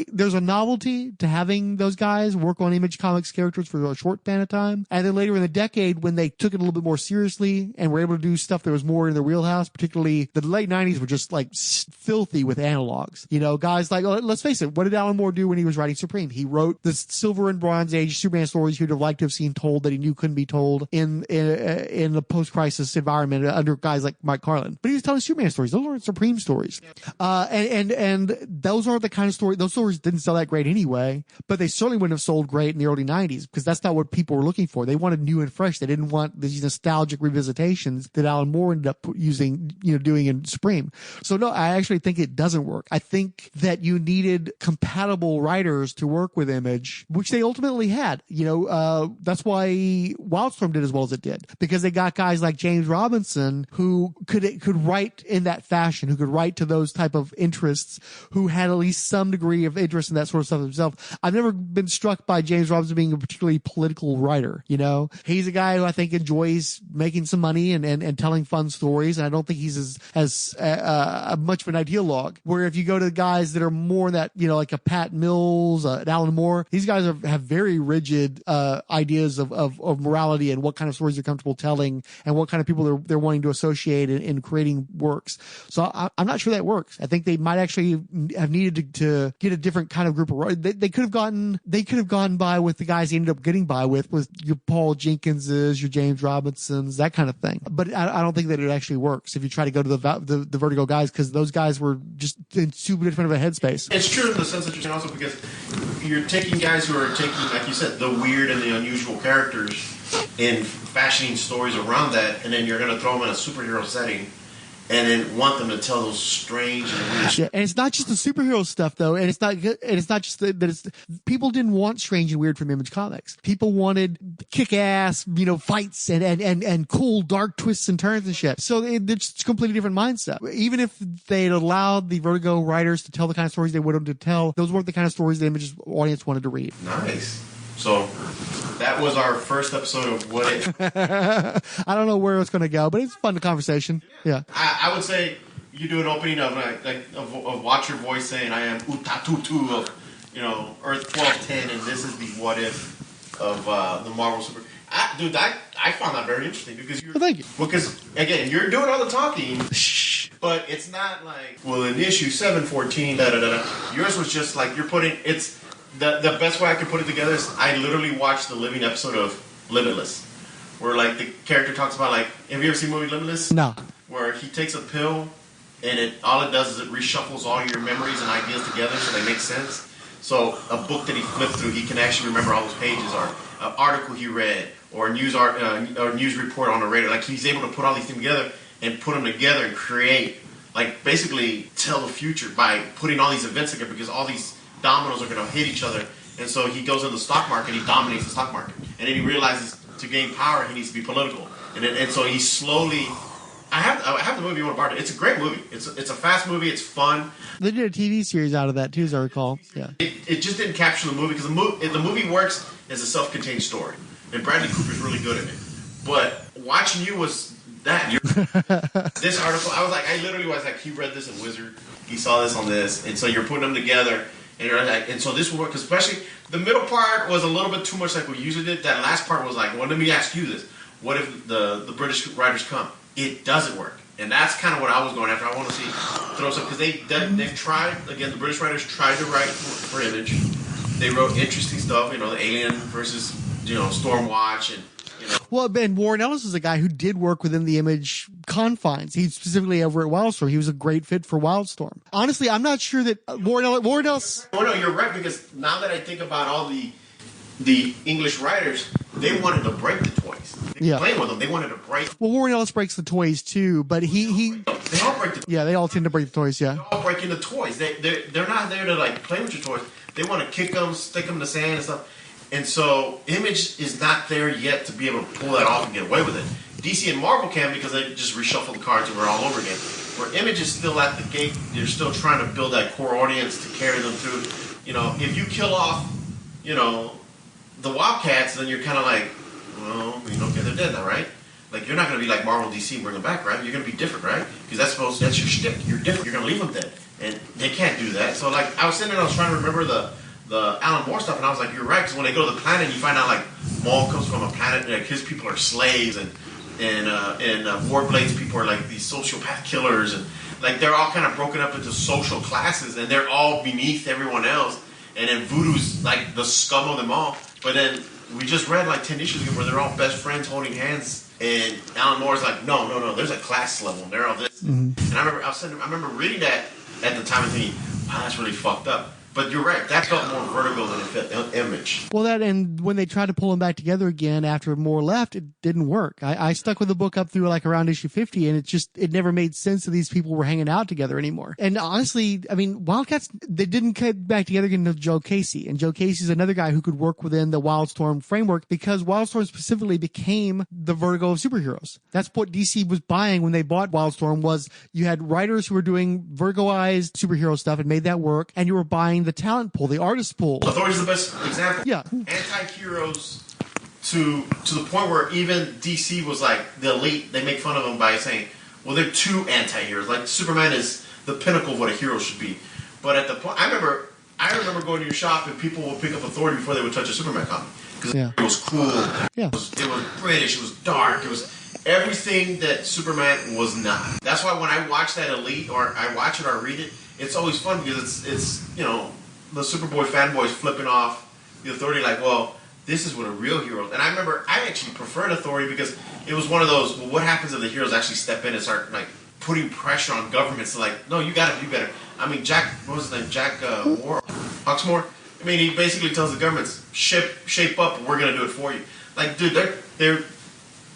there's a novelty to having those guys work on Image Comics characters for a short span of time. And then later in the decade, when they took it a little bit more seriously and were able to do stuff that was more in their wheelhouse, particularly the late 90s were just like filthy with analogs. Guys like, let's face it, what did Alan Moore do when he was writing Supreme? He wrote the Silver and Bronze Age Superman stories he would have liked to have seen told that he knew couldn't be told in the post-crisis environment under guys like Mike Carlin. But he was telling Superman stories. Those weren't Supreme stories. And those aren't the kind of story, those stories didn't sell that great anyway, but they certainly wouldn't have sold great in the early 90s because that's not what people were looking for. They wanted new and fresh. They didn't want these nostalgic revisitations that Alan Moore ended up doing in Supreme. So no, I actually think it doesn't work. I think that you needed compatible writers to work with Image, which they ultimately had. That's why Wildstorm did as well as it did, because they got guys like James Robinson who could write in that fashion, who could write to those type of interests, who had at least some degree of interest in that sort of stuff himself. I've never been struck by James Robinson being a particularly political writer. He's a guy who I think enjoys making some money and telling fun stories, and I don't think he's as much of an ideologue. Where if you go to the guys that are more in that, like a Pat Mills, Alan Moore, these guys have very rigid ideas of morality and what kind of stories they're comfortable telling and what kind of people they're wanting to associate in creating works. So I'm not sure that works. I think they might actually have needed to get a different kind of group of writers. They could have gone by with the guys they ended up getting by with your Paul Jenkinses, your James Robinsons, that kind of thing. But I don't think that it actually works if you try to go to the Vertigo guys, because those guys were just in super different of a headspace. It's true in the sense that you're saying also because you're taking guys who are taking, like you said, the weird and the unusual characters and fashioning stories around that, and then you're going to throw them in a superhero setting and then want them to tell those strange and weird Yeah, and it's not just the superhero stuff though, and it's not just that it's people didn't want strange and weird from Image Comics. People wanted kick-ass, fights and cool dark twists and turns and shit. So it's a completely different mindset. Even if they'd allowed the Vertigo writers to tell the kind of stories they wanted to tell, those weren't the kind of stories the Image's audience wanted to read. Nice. So that was our first episode of What If. I don't know where it's going to go, but it's a fun conversation. Yeah. I would say you do an opening of of Watcher voice saying, "I am Utatutu of Earth 1210, and this is the What If of the Marvel Super." Dude, I found that very interesting because thank you. Because again, you're doing all the talking, but it's not like in issue 714 Yours was just like you're putting it's. The best way I could put it together is I literally watched the living episode of Limitless, where like the character talks about like, have you ever seen the movie Limitless? No. Where he takes a pill and all it does is it reshuffles all your memories and ideas together so they make sense. So a book that he flipped through, he can actually remember all those pages, or an article he read, or a news report on the radio. Like he's able to put all these things together and put them together and create, like basically tell the future by putting all these events together, because all these dominoes are going to hit each other, and so he goes into the stock market, he dominates the stock market, and then he realizes to gain power he needs to be political, and so he slowly. I have the movie. You want to borrow it? It's a great movie. It's a fast movie. It's fun. They did a TV series out of that too, as I recall. Yeah. It just didn't capture the movie because the movie works as a self-contained story, and Bradley Cooper's really good at it. But watching you was that. This article, I literally was like, he read this in Wizard, he saw this on this, and so you're putting them together. And you're like, and so this will work, especially the middle part was a little bit too much like we usually did. That last part was like, well, let me ask you this: what if the British writers come? It doesn't work, and that's kind of what I was going after. I want to see throw some because they've tried again. The British writers tried to write for Image. They wrote interesting stuff, the Alien versus Stormwatch and. Well, Ben Warren Ellis is a guy who did work within the Image confines. He's specifically over at Wildstorm. He was a great fit for Wildstorm. Honestly, I'm not sure that Warren Ellis. Oh no, you're right, because now that I think about all the English writers, they wanted to break the toys. They played with them. They wanted to break. Well, Warren Ellis breaks the toys too, but he they all break the toys. Yeah, they all tend to break the toys. Yeah, they're all breaking the toys. They're not there to like play with your toys. They want to kick them, stick them in the sand and stuff. And so Image is not there yet to be able to pull that off and get away with it. DC and Marvel can, because they just reshuffle the cards and we're all over again. Where Image is still at the gate, they're still trying to build that core audience to carry them through. If you kill off, the Wildcats, then you're kind of like, well, okay, they're dead now, right? Like, you're not going to be like Marvel and DC and bring them back, right? You're going to be different, right? Because that's your shtick. You're different. You're going to leave them dead. And they can't do that. So, like, I was sitting there and I was trying to remember the Alan Moore stuff, and I was like, you're right, because when they go to the planet, you find out, like, Maul comes from a planet, like, his people are slaves, and Warblade's people are, like, these sociopath killers, and, like, they're all kind of broken up into social classes, and they're all beneath everyone else, and then Voodoo's, like, the scum of them all, but then we just read, like, 10 issues ago where they're all best friends holding hands, and Alan Moore's like, no, there's a class level, they're all this, and I remember reading that at the time and thinking, wow, that's really fucked up. But you're right. That felt more Vertigo than it felt Image. Well, and when they tried to pull them back together again after Moore left, it didn't work. I stuck with the book up through like around issue 50, and it never made sense that these people were hanging out together anymore. And honestly, I mean, Wildcats, they didn't get back together again until Joe Casey. And Joe Casey's another guy who could work within the Wildstorm framework, because Wildstorm specifically became the Vertigo of superheroes. That's what DC was buying when they bought Wildstorm, was you had writers who were doing Vertigoized superhero stuff and made that work, and you were buying the talent pool, the artist pool. Authority's the best example. Yeah. Anti-heroes to the point where even DC was like, the elite, they make fun of them by saying, well, they're two anti-heroes. Like, Superman is the pinnacle of what a hero should be. But at the point, I remember going to your shop and people would pick up Authority before they would touch a Superman comic. Because it was cool. Yeah. It was British. It was dark. It was everything that Superman was not. That's why when I watch that Elite, or I watch it or I read it, it's always fun, because it's the Superboy fanboys flipping off the Authority like, well, this is what a real hero is. And I remember I actually preferred Authority because it was one of those, well, what happens if the heroes actually step in and start like putting pressure on governments to like, no, you got to do better. I mean, what was his name? Hawksmoor? I mean, he basically tells the governments, shape up, we're going to do it for you. Like, dude, they're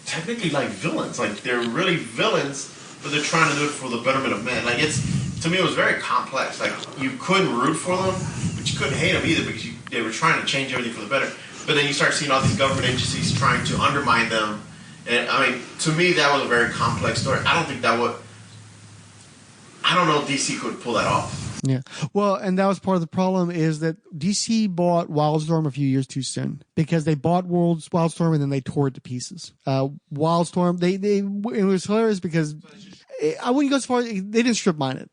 technically like villains. Like, they're really villains but they're trying to do it for the betterment of man. Like, to me, it was very complex. Like, you couldn't root for them, but you couldn't hate them either because they were trying to change everything for the better. But then you start seeing all these government agencies trying to undermine them. And, I mean, to me, that was a very complex story. I don't know if DC could pull that off. Yeah. Well, and that was part of the problem is that DC bought Wildstorm a few years too soon because they bought Wildstorm and then they tore it to pieces. Wildstorm, it was hilarious because I wouldn't go as far. They didn't strip mine it.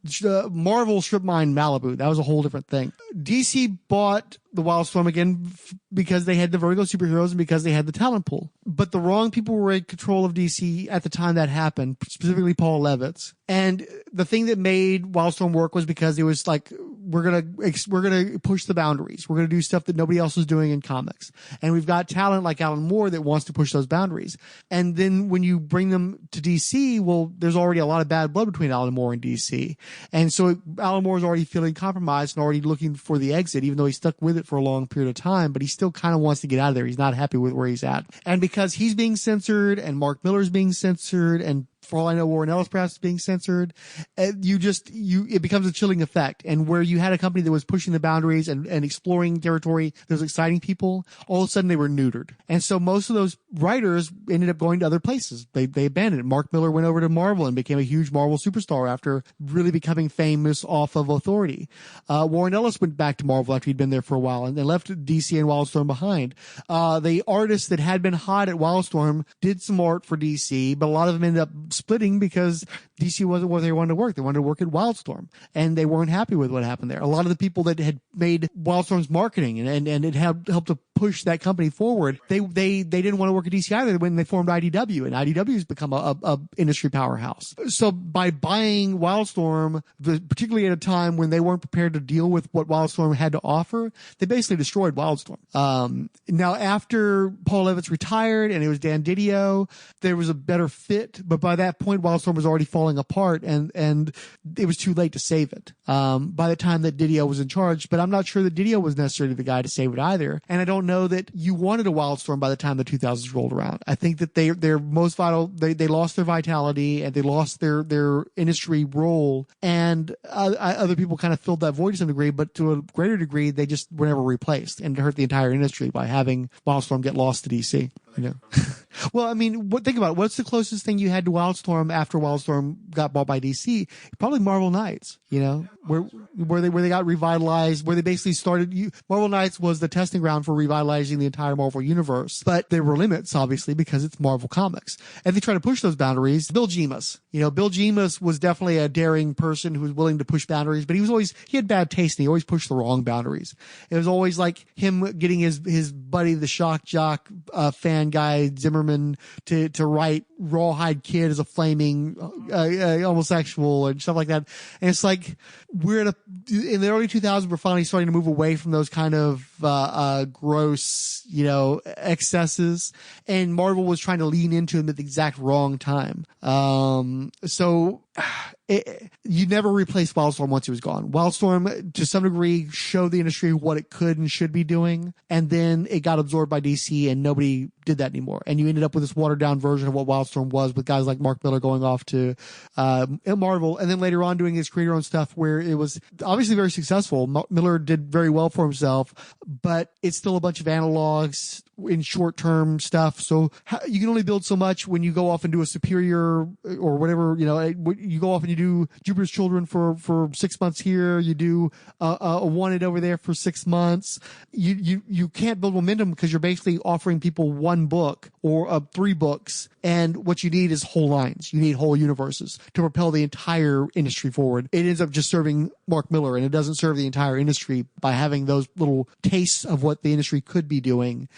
Marvel strip mined Malibu. That was a whole different thing. DC bought the Wildstorm again because they had the Vertigo superheroes and because they had the talent pool. But the wrong people were in control of DC at the time that happened, specifically Paul Levitz. And the thing that made Wildstorm work was because it was like, we're gonna push the boundaries. We're gonna do stuff that nobody else is doing in comics, and we've got talent like Alan Moore that wants to push those boundaries. And then when you bring them to DC, well, there's already a lot of bad blood between Alan Moore and DC, and so Alan Moore is already feeling compromised and already looking for the exit, even though he stuck with it for a long period of time. But he still kind of wants to get out of there. He's not happy with where he's at, and because he's being censored, and Mark Miller's being censored, and for all I know, Warren Ellis perhaps is being censored. It becomes a chilling effect. And where you had a company that was pushing the boundaries and exploring territory, those exciting people, all of a sudden they were neutered. And so most of those writers ended up going to other places. They abandoned it. Mark Miller went over to Marvel and became a huge Marvel superstar after really becoming famous off of Authority. Warren Ellis went back to Marvel after he'd been there for a while and left DC and Wildstorm behind. The artists that had been hot at Wildstorm did some art for DC, but a lot of them ended up splitting because DC wasn't where they wanted to work. They wanted to work at Wildstorm, and they weren't happy with what happened there. A lot of the people that had made Wildstorm's marketing and it helped to push that company forward, they didn't want to work at DC either when they formed IDW, and IDW has become a industry powerhouse. So by buying Wildstorm, particularly at a time when they weren't prepared to deal with what Wildstorm had to offer, they basically destroyed Wildstorm. Now after Paul Levitz retired and it was Dan Didio, there was a better fit, but by that point Wildstorm was already falling apart and it was too late to save it by the time that Didio was in charge. But I'm not sure that Didio was necessarily the guy to save it either, and I don't know that you wanted a Wildstorm by the time the 2000s rolled around. I think that they're most vital. They lost their vitality and they lost their industry role, and other people kind of filled that void to some degree, but to a greater degree they just were never replaced, and it hurt the entire industry by having Wildstorm get lost to DC. You know? Well, I mean, think about it. What's the closest thing you had to Wildstorm after Wildstorm got bought by DC? Probably Marvel Knights, you know, where they got revitalized, where they basically started. Marvel Knights was the testing ground for revitalizing the entire Marvel universe, but there were limits, obviously, because it's Marvel Comics, and they tried to push those boundaries. Bill Jemas, Bill Jemas was definitely a daring person who was willing to push boundaries, but he had bad taste and he always pushed the wrong boundaries. It was always like him getting his buddy, the shock jock fan guy Zimmerman, to write Rawhide Kid as a flaming homosexual and stuff like that. And it's like we're in the early 2000s, we're finally starting to move away from those kind of gross, excesses, and Marvel was trying to lean into them at the exact wrong time. You never replaced Wildstorm once he was gone. Wildstorm, to some degree, showed the industry what it could and should be doing, and then it got absorbed by DC, and nobody did that anymore. And you ended up with this watered-down version of what Wildstorm was, with guys like Mark Miller going off to Marvel, and then later on doing his creator-owned stuff, where it was obviously very successful. Miller did very well for himself, but it's still a bunch of analogs in short-term stuff. So you can only build so much when you go off and do a Superior or whatever, you go off and you do Jupiter's Children for 6 months here, you do a Wanted over there for 6 months. You can't build momentum because you're basically offering people one book or 3 books, and what you need is whole lines. You need whole universes to propel the entire industry forward. It ends up just serving Mark Miller, and it doesn't serve the entire industry by having those little tastes of what the industry could be doing.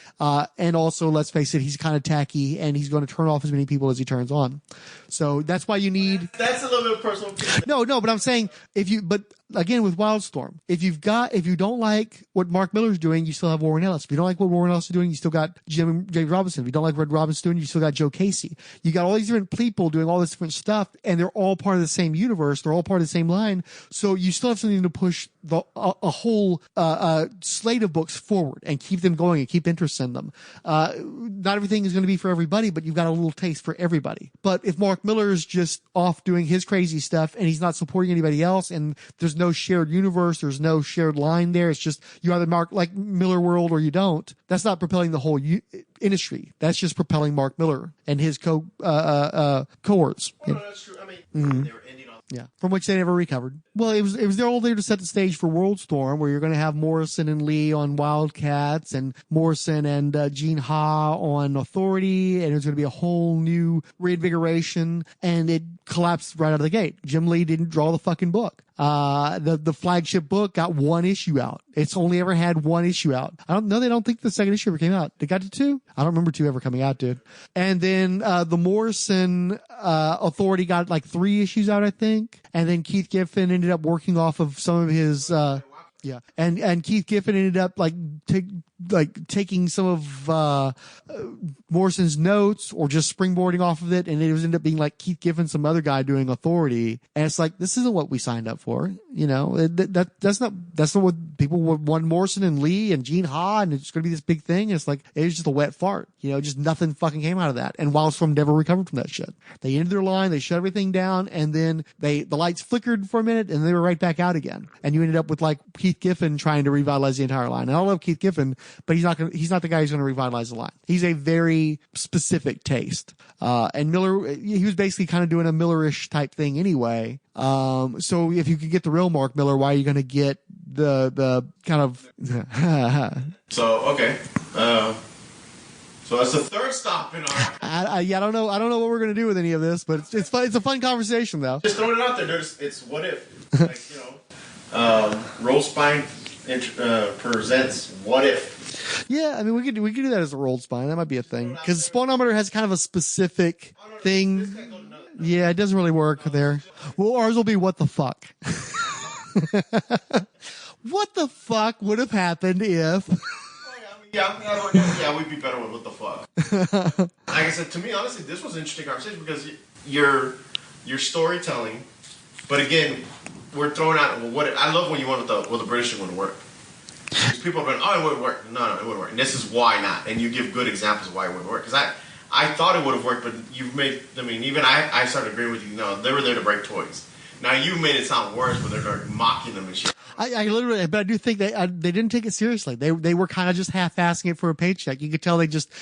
And also, let's face it, he's kind of tacky, and he's going to turn off as many people as he turns on. So that's why you need... That's a little bit personal. No, but I'm saying, but again with Wildstorm, if you don't like what Mark Miller's doing, you still have Warren Ellis. If you don't like what Warren Ellis is doing, you still got James Robinson. If you don't like what Robinson's doing, you still got Joe Casey. You got all these different people doing all this different stuff, and they're all part of the same universe. They're all part of the same line. So you still have something to push a whole slate of books forward and keep them going and keep interest in them. Not everything is going to be for everybody, but you've got a little taste for everybody. But if Mark Miller is just off doing his crazy stuff and he's not supporting anybody else, and there's no shared universe, there's no shared line there, it's just you either mark like Miller World or you don't. That's not propelling the whole industry. That's just propelling Mark Miller and his cohorts. Well, no, that's true. I mean, they were ending on. Yeah, from which they never recovered. Well, it was their all there to set the stage for Worldstorm, where you're going to have Morrison and Lee on Wildcats, and Morrison and Gene Ha on Authority, and it was going to be a whole new reinvigoration, and it collapsed right out of the gate. Jim Lee didn't draw the fucking book. The flagship book got one issue out. It's only ever had one issue out. They don't think the second issue ever came out. They got to 2? I don't remember 2 ever coming out, dude. And then, the Morrison, Authority got like 3 issues out, I think. And then Keith Giffen ended up working off of some of his, yeah. And Keith Giffen ended up taking some of Morrison's notes or just springboarding off of it, and it was ended up being like Keith Giffen, some other guy doing Authority, and it's like, this isn't what we signed up for. That's not what people would want. Morrison and Lee and Gene Ha, and it's going to be this big thing. And it's like, it was just a wet fart. Just nothing fucking came out of that. And Wildstorm never recovered from that shit. They ended their line, they shut everything down, and then the lights flickered for a minute, and they were right back out again. And you ended up with like Keith Giffen trying to revitalize the entire line. And I love Keith Giffen, but he's not the guy who's going to revitalize the line. He's a very specific taste. And Miller, he was basically kind of doing a Millerish type thing anyway. So if you could get the real Mark Miller, why are you going to get the kind of, So, okay. So that's the third stop in our. I don't know what we're going to do with any of this, but it's fun. It's a fun conversation though. Just throwing it out there. It's what if, Roll Spine presents What If. Yeah, I mean, we could do that as a rolled spine. That might be a thing, because Spawnometer has kind of a specific thing. Yeah, it doesn't really work there. Well, ours will be what the fuck. What the fuck would have happened if? Yeah, we'd be better with what the fuck. Like I said, to me, honestly, this was an interesting conversation because your storytelling, but again, we're throwing out. Well, I love when you went with the British thing wouldn't work. Because people have been, it wouldn't work. No, it wouldn't work. And this is why not. And you give good examples of why it wouldn't work. Because I thought it would have worked, but you've made. I mean, even I started agreeing with you. No, they were there to break toys. Now you made it sound worse, but they're mocking them and shit. I literally, but I do think they didn't take it seriously. They were kind of just half-assing it for a paycheck. You could tell they just.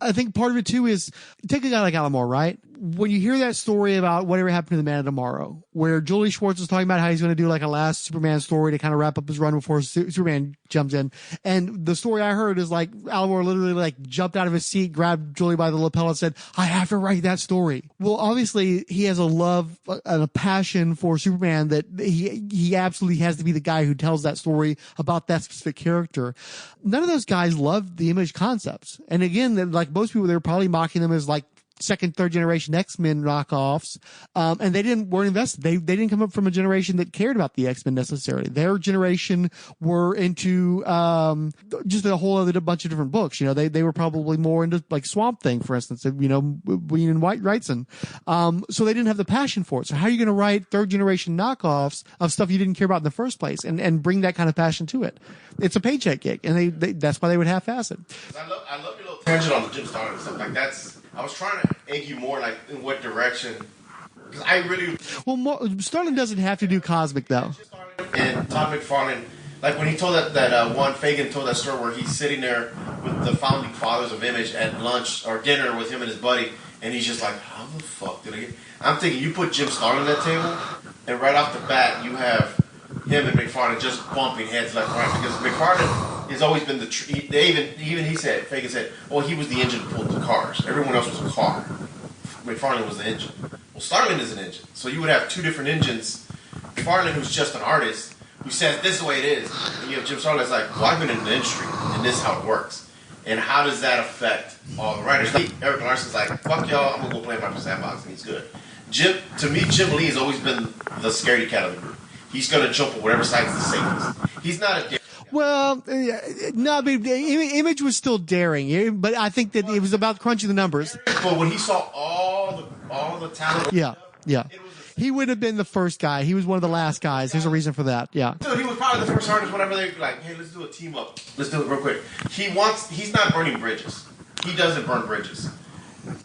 I think part of it too is take a guy like Alan Moore, right? When you hear that story about whatever happened to the Man of Tomorrow, where Julie Schwartz was talking about how he's going to do like a last Superman story to kind of wrap up his run before Superman jumps in, and the story I heard is like Alan Moore literally like jumped out of his seat, grabbed Julie by the lapel, and said, "I have to write that story." Well, obviously he has a love and a passion for Superman that he absolutely has to be the guy who tells that story about that specific character. None of those guys loved the Image concepts, and again, like most people, they were probably mocking them as like second, third generation X-Men knockoffs. And they weren't invested. They didn't come up from a generation that cared about the X-Men necessarily. Their generation were into, just a whole other bunch of different books. They were probably more into like Swamp Thing, for instance, Ween and Wrightson. So they didn't have the passion for it. So how are you going to write third generation knockoffs of stuff you didn't care about in the first place and bring that kind of passion to it? It's a paycheck gig, and that's why they would half-ass it. I love your little tangent on the Jim Starlin and stuff. Like I was trying to egg you more, like in what direction? Because I really. Well, Starlin doesn't have to do cosmic though. And Todd McFarlane, like when he told that one Fagan told that story where he's sitting there with the founding fathers of Image at lunch or dinner with him and his buddy, and he's just like, "How the fuck did I get?" I'm thinking you put Jim Starlin at that table, and right off the bat you have him and McFarlane just bumping heads left and right because McFarlane has always been he said, Fagan said, "Oh, he was the engine that pulled the cars. Everyone else was a car. McFarlane was the engine." Well, Starlin is an engine, so you would have two different engines. McFarlane, who's just an artist, who says this is the way it is, and you have Jim Starlin that's like, "Well, I've been in the industry, and this is how it works." And how does that affect all the writers? Eric Larson's like, "Fuck y'all, I'm gonna go play in my sandbox," and he's good. Jim Lee has always been the scaredy cat of the group. He's going to jump on whatever side is the safest. He's not a daring guy. Well, no, but Image was still daring, but I think that it was about crunching the numbers. But when he saw all the talent, Yeah. He would have been the first guy. He was one of the last guys. There's a reason for that. Yeah. So he was probably the first artist whenever they were like, hey, let's do a team up. Let's do it real quick. He's not burning bridges. He doesn't burn bridges.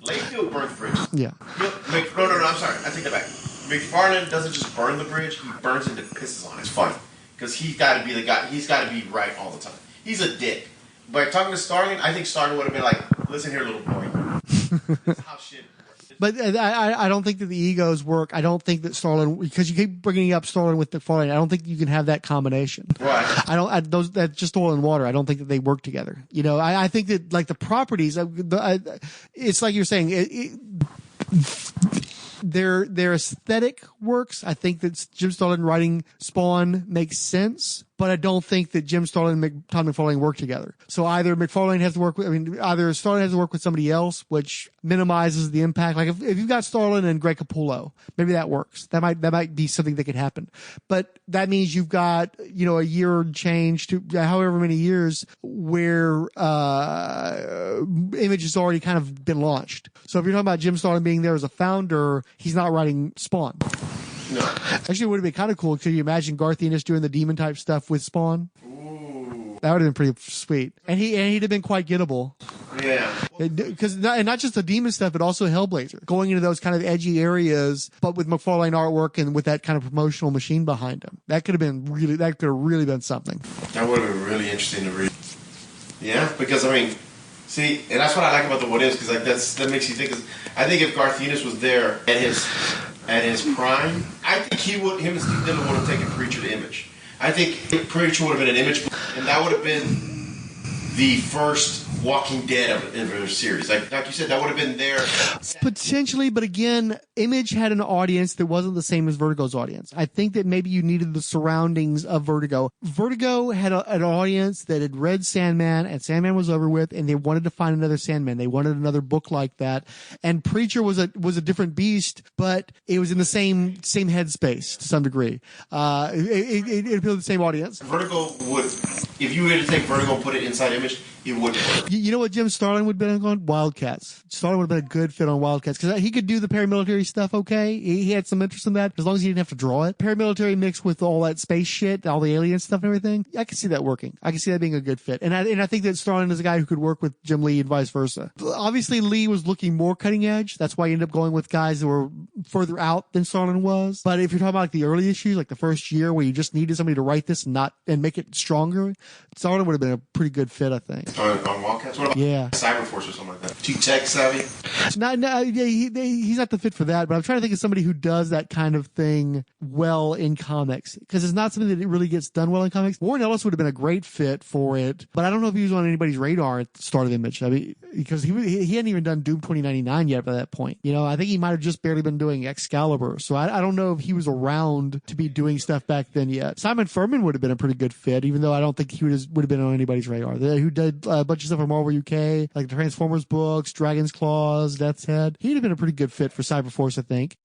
Layfield burns bridges. Yeah. No, I'm sorry. I take that back. McFarlane doesn't just burn the bridge. He burns it and pisses on it. It's funny. Because he's got to be the guy. He's got to be right all the time. He's a dick. But talking to Starling, I think Starling would have been like, listen here, little boy. This is how shit works. But I don't think that the egos work. I don't think that Starlin, because you keep bringing up Starlin with McFarlane, I don't think you can have that combination. Right. That's just oil and water. I don't think that they work together. You know, I think that like the properties, it's like you're saying, their aesthetic works. I think that Jim Starlin writing Spawn makes sense, but I don't think that Jim Starlin and Todd McFarlane work together. So either Starlin has to work with somebody else, which minimizes the impact. Like if you've got Starlin and Greg Capullo, maybe that works. That might be something that could happen. But that means you've got, a year change to however many years where Image has already kind of been launched. So if you're talking about Jim Starlin being there as a founder, he's not writing Spawn. No. Actually, it would have been kind of cool. Could you imagine Garth Ennis doing the demon type stuff with Spawn? Ooh. That would have been pretty sweet. And he'd have been quite gettable. Yeah. Because not just the demon stuff, but also Hellblazer. Going into those kind of edgy areas, but with McFarlane artwork and with that kind of promotional machine behind him. That could have really been something. That would have been really interesting to read. Yeah, because see, and that's what I like about the What Ifs, because that makes you think. I think if Garth Ennis was there at his prime, I think him and Steve Dillon would have taken Preacher to Image. I think Preacher would have been an Image, and that would have been the first Walking Dead of their series. Like you said, that would have been there. Potentially, but again, Image had an audience that wasn't the same as Vertigo's audience. I think that maybe you needed the surroundings of Vertigo. Vertigo had an audience that had read Sandman, and Sandman was over with, and they wanted to find another Sandman. They wanted another book like that. And Preacher was a different beast, but it was in the same headspace to some degree. It appealed to the same audience. Vertigo would, if you were to take Vertigo and put it inside Image, it wouldn't work. You know what Jim Starlin would have been on? Wildcats. Starlin would have been a good fit on Wildcats because he could do the paramilitary stuff okay. He had some interest in that as long as he didn't have to draw it. Paramilitary mixed with all that space shit, all the alien stuff and everything. I can see that working. I can see that being a good fit. And I think that Starlin is a guy who could work with Jim Lee and vice versa. Obviously, Lee was looking more cutting edge. That's why he ended up going with guys that were further out than Starlin was. But if you're talking about like the early issues, like the first year where you just needed somebody to write this and make it stronger, Starlin would have been a pretty good fit, I think. On Wildcats? What about Cyberforce or something like that? Too tech savvy? He's not the fit for that, but I'm trying to think of somebody who does that kind of thing well in comics, because it's not something that really gets done well in comics. Warren Ellis would have been a great fit for it, but I don't know if he was on anybody's radar at the start of Image. Because he hadn't even done Doom 2099 yet by that point. I think he might have just barely been doing Excalibur, so I don't know if he was around to be doing stuff back then yet. Simon Furman would have been a pretty good fit, even though I don't think he would have been on anybody's radar. Who did a bunch of stuff for Marvel UK, like the Transformers books, Dragon's Claws, Death's Head. He'd have been a pretty good fit for Cyberforce, I think.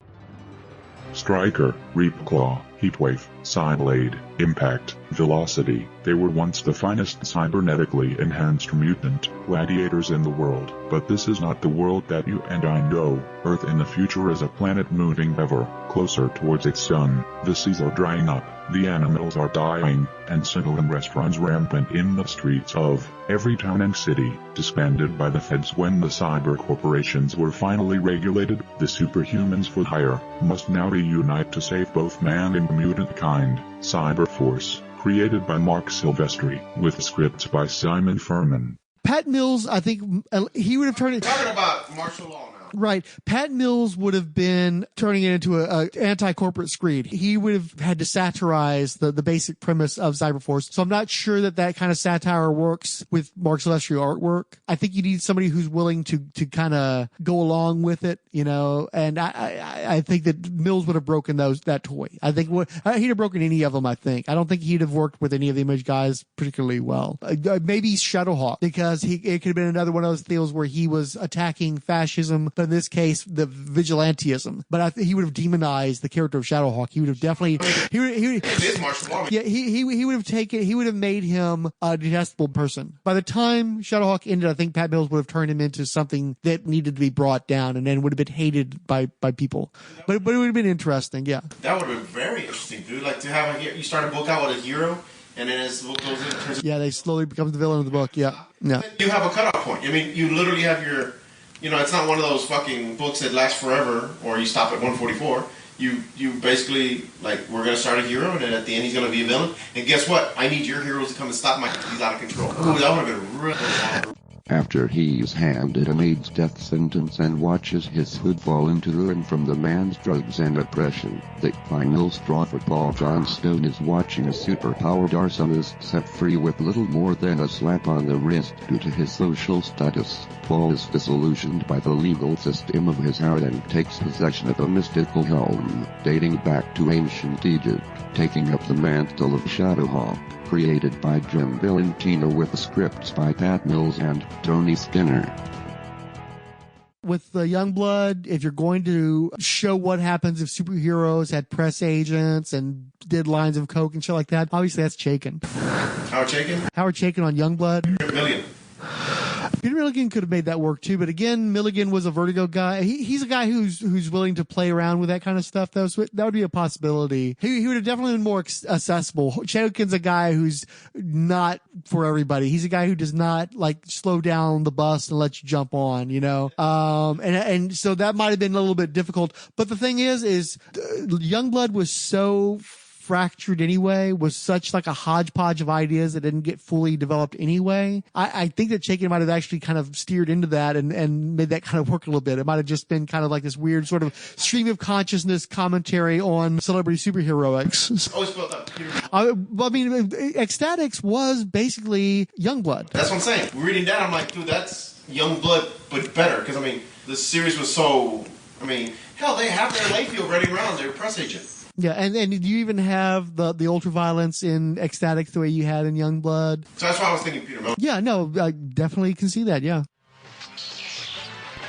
Striker, Reapclaw, Heatwave, Psyblade, Impact, Velocity. They were once the finest cybernetically enhanced mutant gladiators in the world. But this is not the world that you and I know. Earth in the future is a planet moving ever closer towards its sun. The seas are drying up, the animals are dying, and single unrest runs rampant in the streets of every town and city. Disbanded by the feds when the cyber corporations were finally regulated, the superhumans for hire must now reunite to save both man and mutant kind. Cyberforce, created by Mark Silvestri, with scripts by Simon Furman. Pat Mills, I think he would have turned it. Talking about martial law now. Right. Pat Mills would have been turning it into a anti-corporate screed. He would have had to satirize the basic premise of Cyberforce. So I'm not sure that kind of satire works with Mark Silvestri artwork. I think you need somebody who's willing to kind of go along with it, and I think that Mills would have broken that toy. I think he'd have broken any of them, I think. I don't think he'd have worked with any of the Image guys particularly well. Maybe Shadowhawk, because it could have been another one of those deals where he was attacking fascism, but in this case, the vigilantism. But I think he would have demonized the character of Shadowhawk. He would have definitely, It is martial law. yeah, he would have made him a detestable person. By the time Shadowhawk ended, I think Pat Mills would have turned him into something that needed to be brought down and then would have been hated by people. But it would have been interesting, yeah. That would have been very interesting, dude. Like to have you start a book out with a hero, and then as the book goes in, it turns. Yeah, they slowly become the villain of the book. Yeah, yeah. You have a cutoff point. I mean, you literally have your, it's not one of those fucking books that last forever, or you stop at 144. You basically, like, we're going to start a hero, and then at the end he's going to be a villain. And guess what? I need your heroes to come and stop he's out of control. Ooh, that would have been really long. After he's handed a maid's death sentence and watches his hood fall into ruin from the man's drugs and oppression, the final straw for Paul Johnstone is watching a superpowered arsonist set free with little more than a slap on the wrist due to his social status. Paul is disillusioned by the legal system of his era and takes possession of a mystical helm dating back to ancient Egypt, taking up the mantle of Shadowhawk. Created by Jim Valentino with scripts by Pat Mills and Tony Skinner. With the Youngblood, if you're going to show what happens if superheroes had press agents and did lines of coke and shit like that, obviously that's Chaykin. Howard Chaykin? Howard Chaykin on Youngblood. Million. Peter Milligan could have made that work too, but again, Milligan was a Vertigo guy. He's a guy who's willing to play around with that kind of stuff, though. So that would be a possibility. He would have definitely been more accessible. Chaykin's a guy who's not for everybody. He's a guy who does not like slow down the bus and let you jump on, and so that might have been a little bit difficult. But the thing is Youngblood was so fractured anyway, was such like a hodgepodge of ideas that didn't get fully developed anyway. I think that Chaykin might have actually kind of steered into that and made that kind of work a little bit. It might have just been kind of like this weird sort of stream of consciousness commentary on celebrity superheroics. Always felt that. I mean, Ecstatics was basically Youngblood. That's what I'm saying. Reading that, I'm like, dude, that's Youngblood, but better. Because, I mean, the series was so, hell, they have their Layfield running around, their press agent. Yeah, and you even have the ultraviolence in Ecstatics the way you had in Youngblood. So that's why I was thinking Peter Miller. Yeah, no, I definitely can see that, yeah.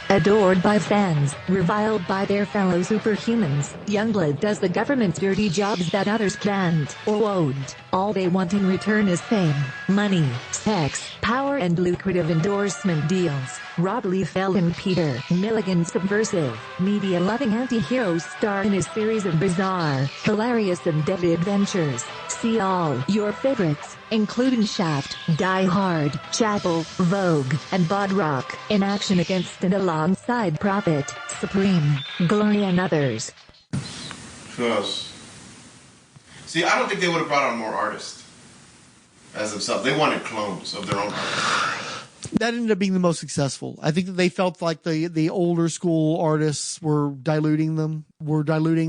Adored by fans, reviled by their fellow superhumans, Youngblood does the government's dirty jobs that others can't or won't. All they want in return is fame, money, sex, power and lucrative endorsement deals. Rob Liefeld and Peter Milligan, subversive, media-loving anti-hero star in a series of bizarre, hilarious and deadly adventures. See all your favorites, including Shaft, Die Hard, Chapel, Vogue, and Bodrock, in action against and alongside Prophet, Supreme, Glory and others. Who else? See, I don't think they would have brought on more artists as themselves. They wanted clones of their own artists. That ended up being the most successful. I think that they felt like the older school artists were diluting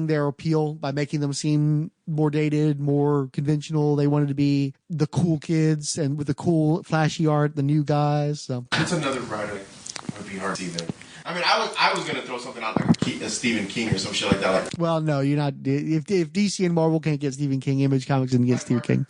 their appeal by making them seem more dated, more conventional. They wanted to be the cool kids and with the cool, flashy art, the new guys. So it's another writer. It would be hard to see them. I mean, I was gonna throw something out like a Stephen King or some shit like that. Like, well, no, you're not. If DC and Marvel can't get Stephen King, Image Comics didn't get Stephen King.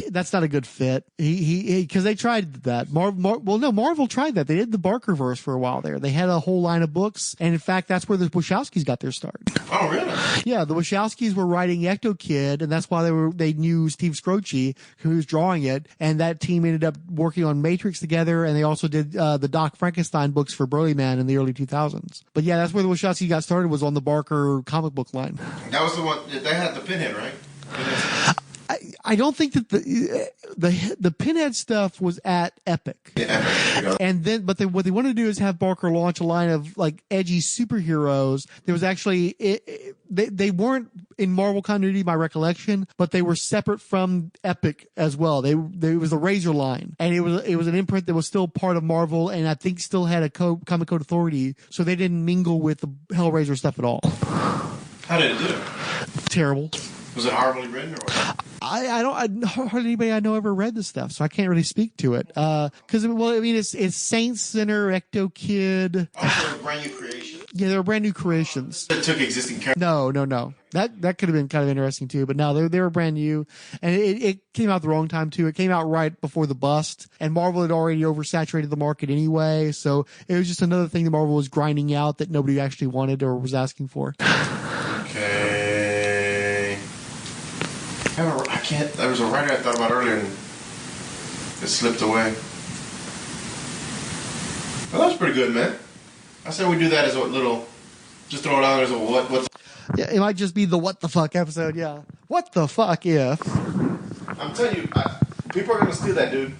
That's not a good fit. Because they tried that. Marvel tried that. They did the Barkerverse for a while there. They had a whole line of books, and in fact, that's where the Wachowskis got their start. Oh, really? Yeah, the Wachowskis were writing Ecto Kid, and that's why they knew Steve Scroce, who was drawing it, and that team ended up working on Matrix together, and they also did the Doc Frankenstein books for Burly Man in the early 2000s. But yeah, that's where the Wachowskis got started, was on the Barker comic book line. That was the one they had the Pinhead, right? I don't think that the Pinhead stuff was at Epic. Yeah, Epic. And then, what they wanted to do is have Barker launch a line of like edgy superheroes. There was actually, they weren't in Marvel continuity, my recollection, but they were separate from Epic as well. It was the Razor line, and it was an imprint that was still part of Marvel, and I think still had a comic code authority, so they didn't mingle with the Hellraiser stuff at all. How did it do? Terrible. Was it horribly written or what? I hardly anybody I know ever read this stuff, so I can't really speak to it. Cause it's Saint Sinner, Ecto Kid. Oh, so a brand new creation. Yeah, they were brand new creations. That took existing characters. No. That could have been kind of interesting too, but no, they were brand new, and it came out the wrong time too. It came out right before the bust, and Marvel had already oversaturated the market anyway, so it was just another thing that Marvel was grinding out that nobody actually wanted or was asking for. Okay. I can't. There was a writer I thought about earlier, and it slipped away. Well, that was pretty good, man. I said we do that as a little, just throw it out there as a what. Yeah, it might just be the what the fuck episode. Yeah, what the fuck if? I'm telling you, people are gonna steal that, dude.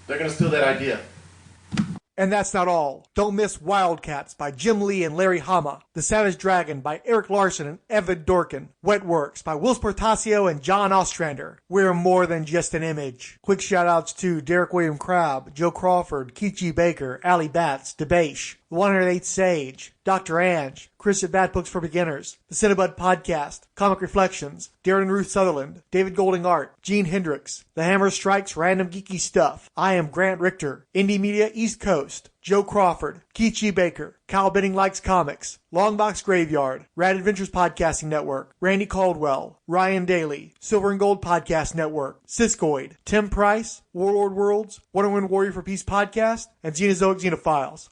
They're gonna steal that idea. And that's not all. Don't miss Wildcats by Jim Lee and Larry Hama. The Savage Dragon by Eric Larson and Evan Dorkin. Wetworks by Will Sportasio and John Ostrander. We're more than just an image. Quick shout outs to Derek William Crabb, Joe Crawford, Keith G. Baker, Ali Batts, DeBaish, the 108th Sage, Dr. Ange, Chris at Bad Books for Beginners, the Cinebud Podcast, Comic Reflections, Darren and Ruth Sutherland, David Golding Art, Gene Hendricks, The Hammer Strikes Random Geeky Stuff, I Am Grant Richter, Indie Media East Coast, Joe Crawford, Keith G. Baker, Kyle Benning Likes Comics, Longbox Graveyard, Rad Adventures Podcasting Network, Randy Caldwell, Ryan Daly, Silver and Gold Podcast Network, Siskoid, Tim Price, Warlord Worlds, Wonder Woman Warrior for Peace Podcast, and Xenozoic Xenophiles.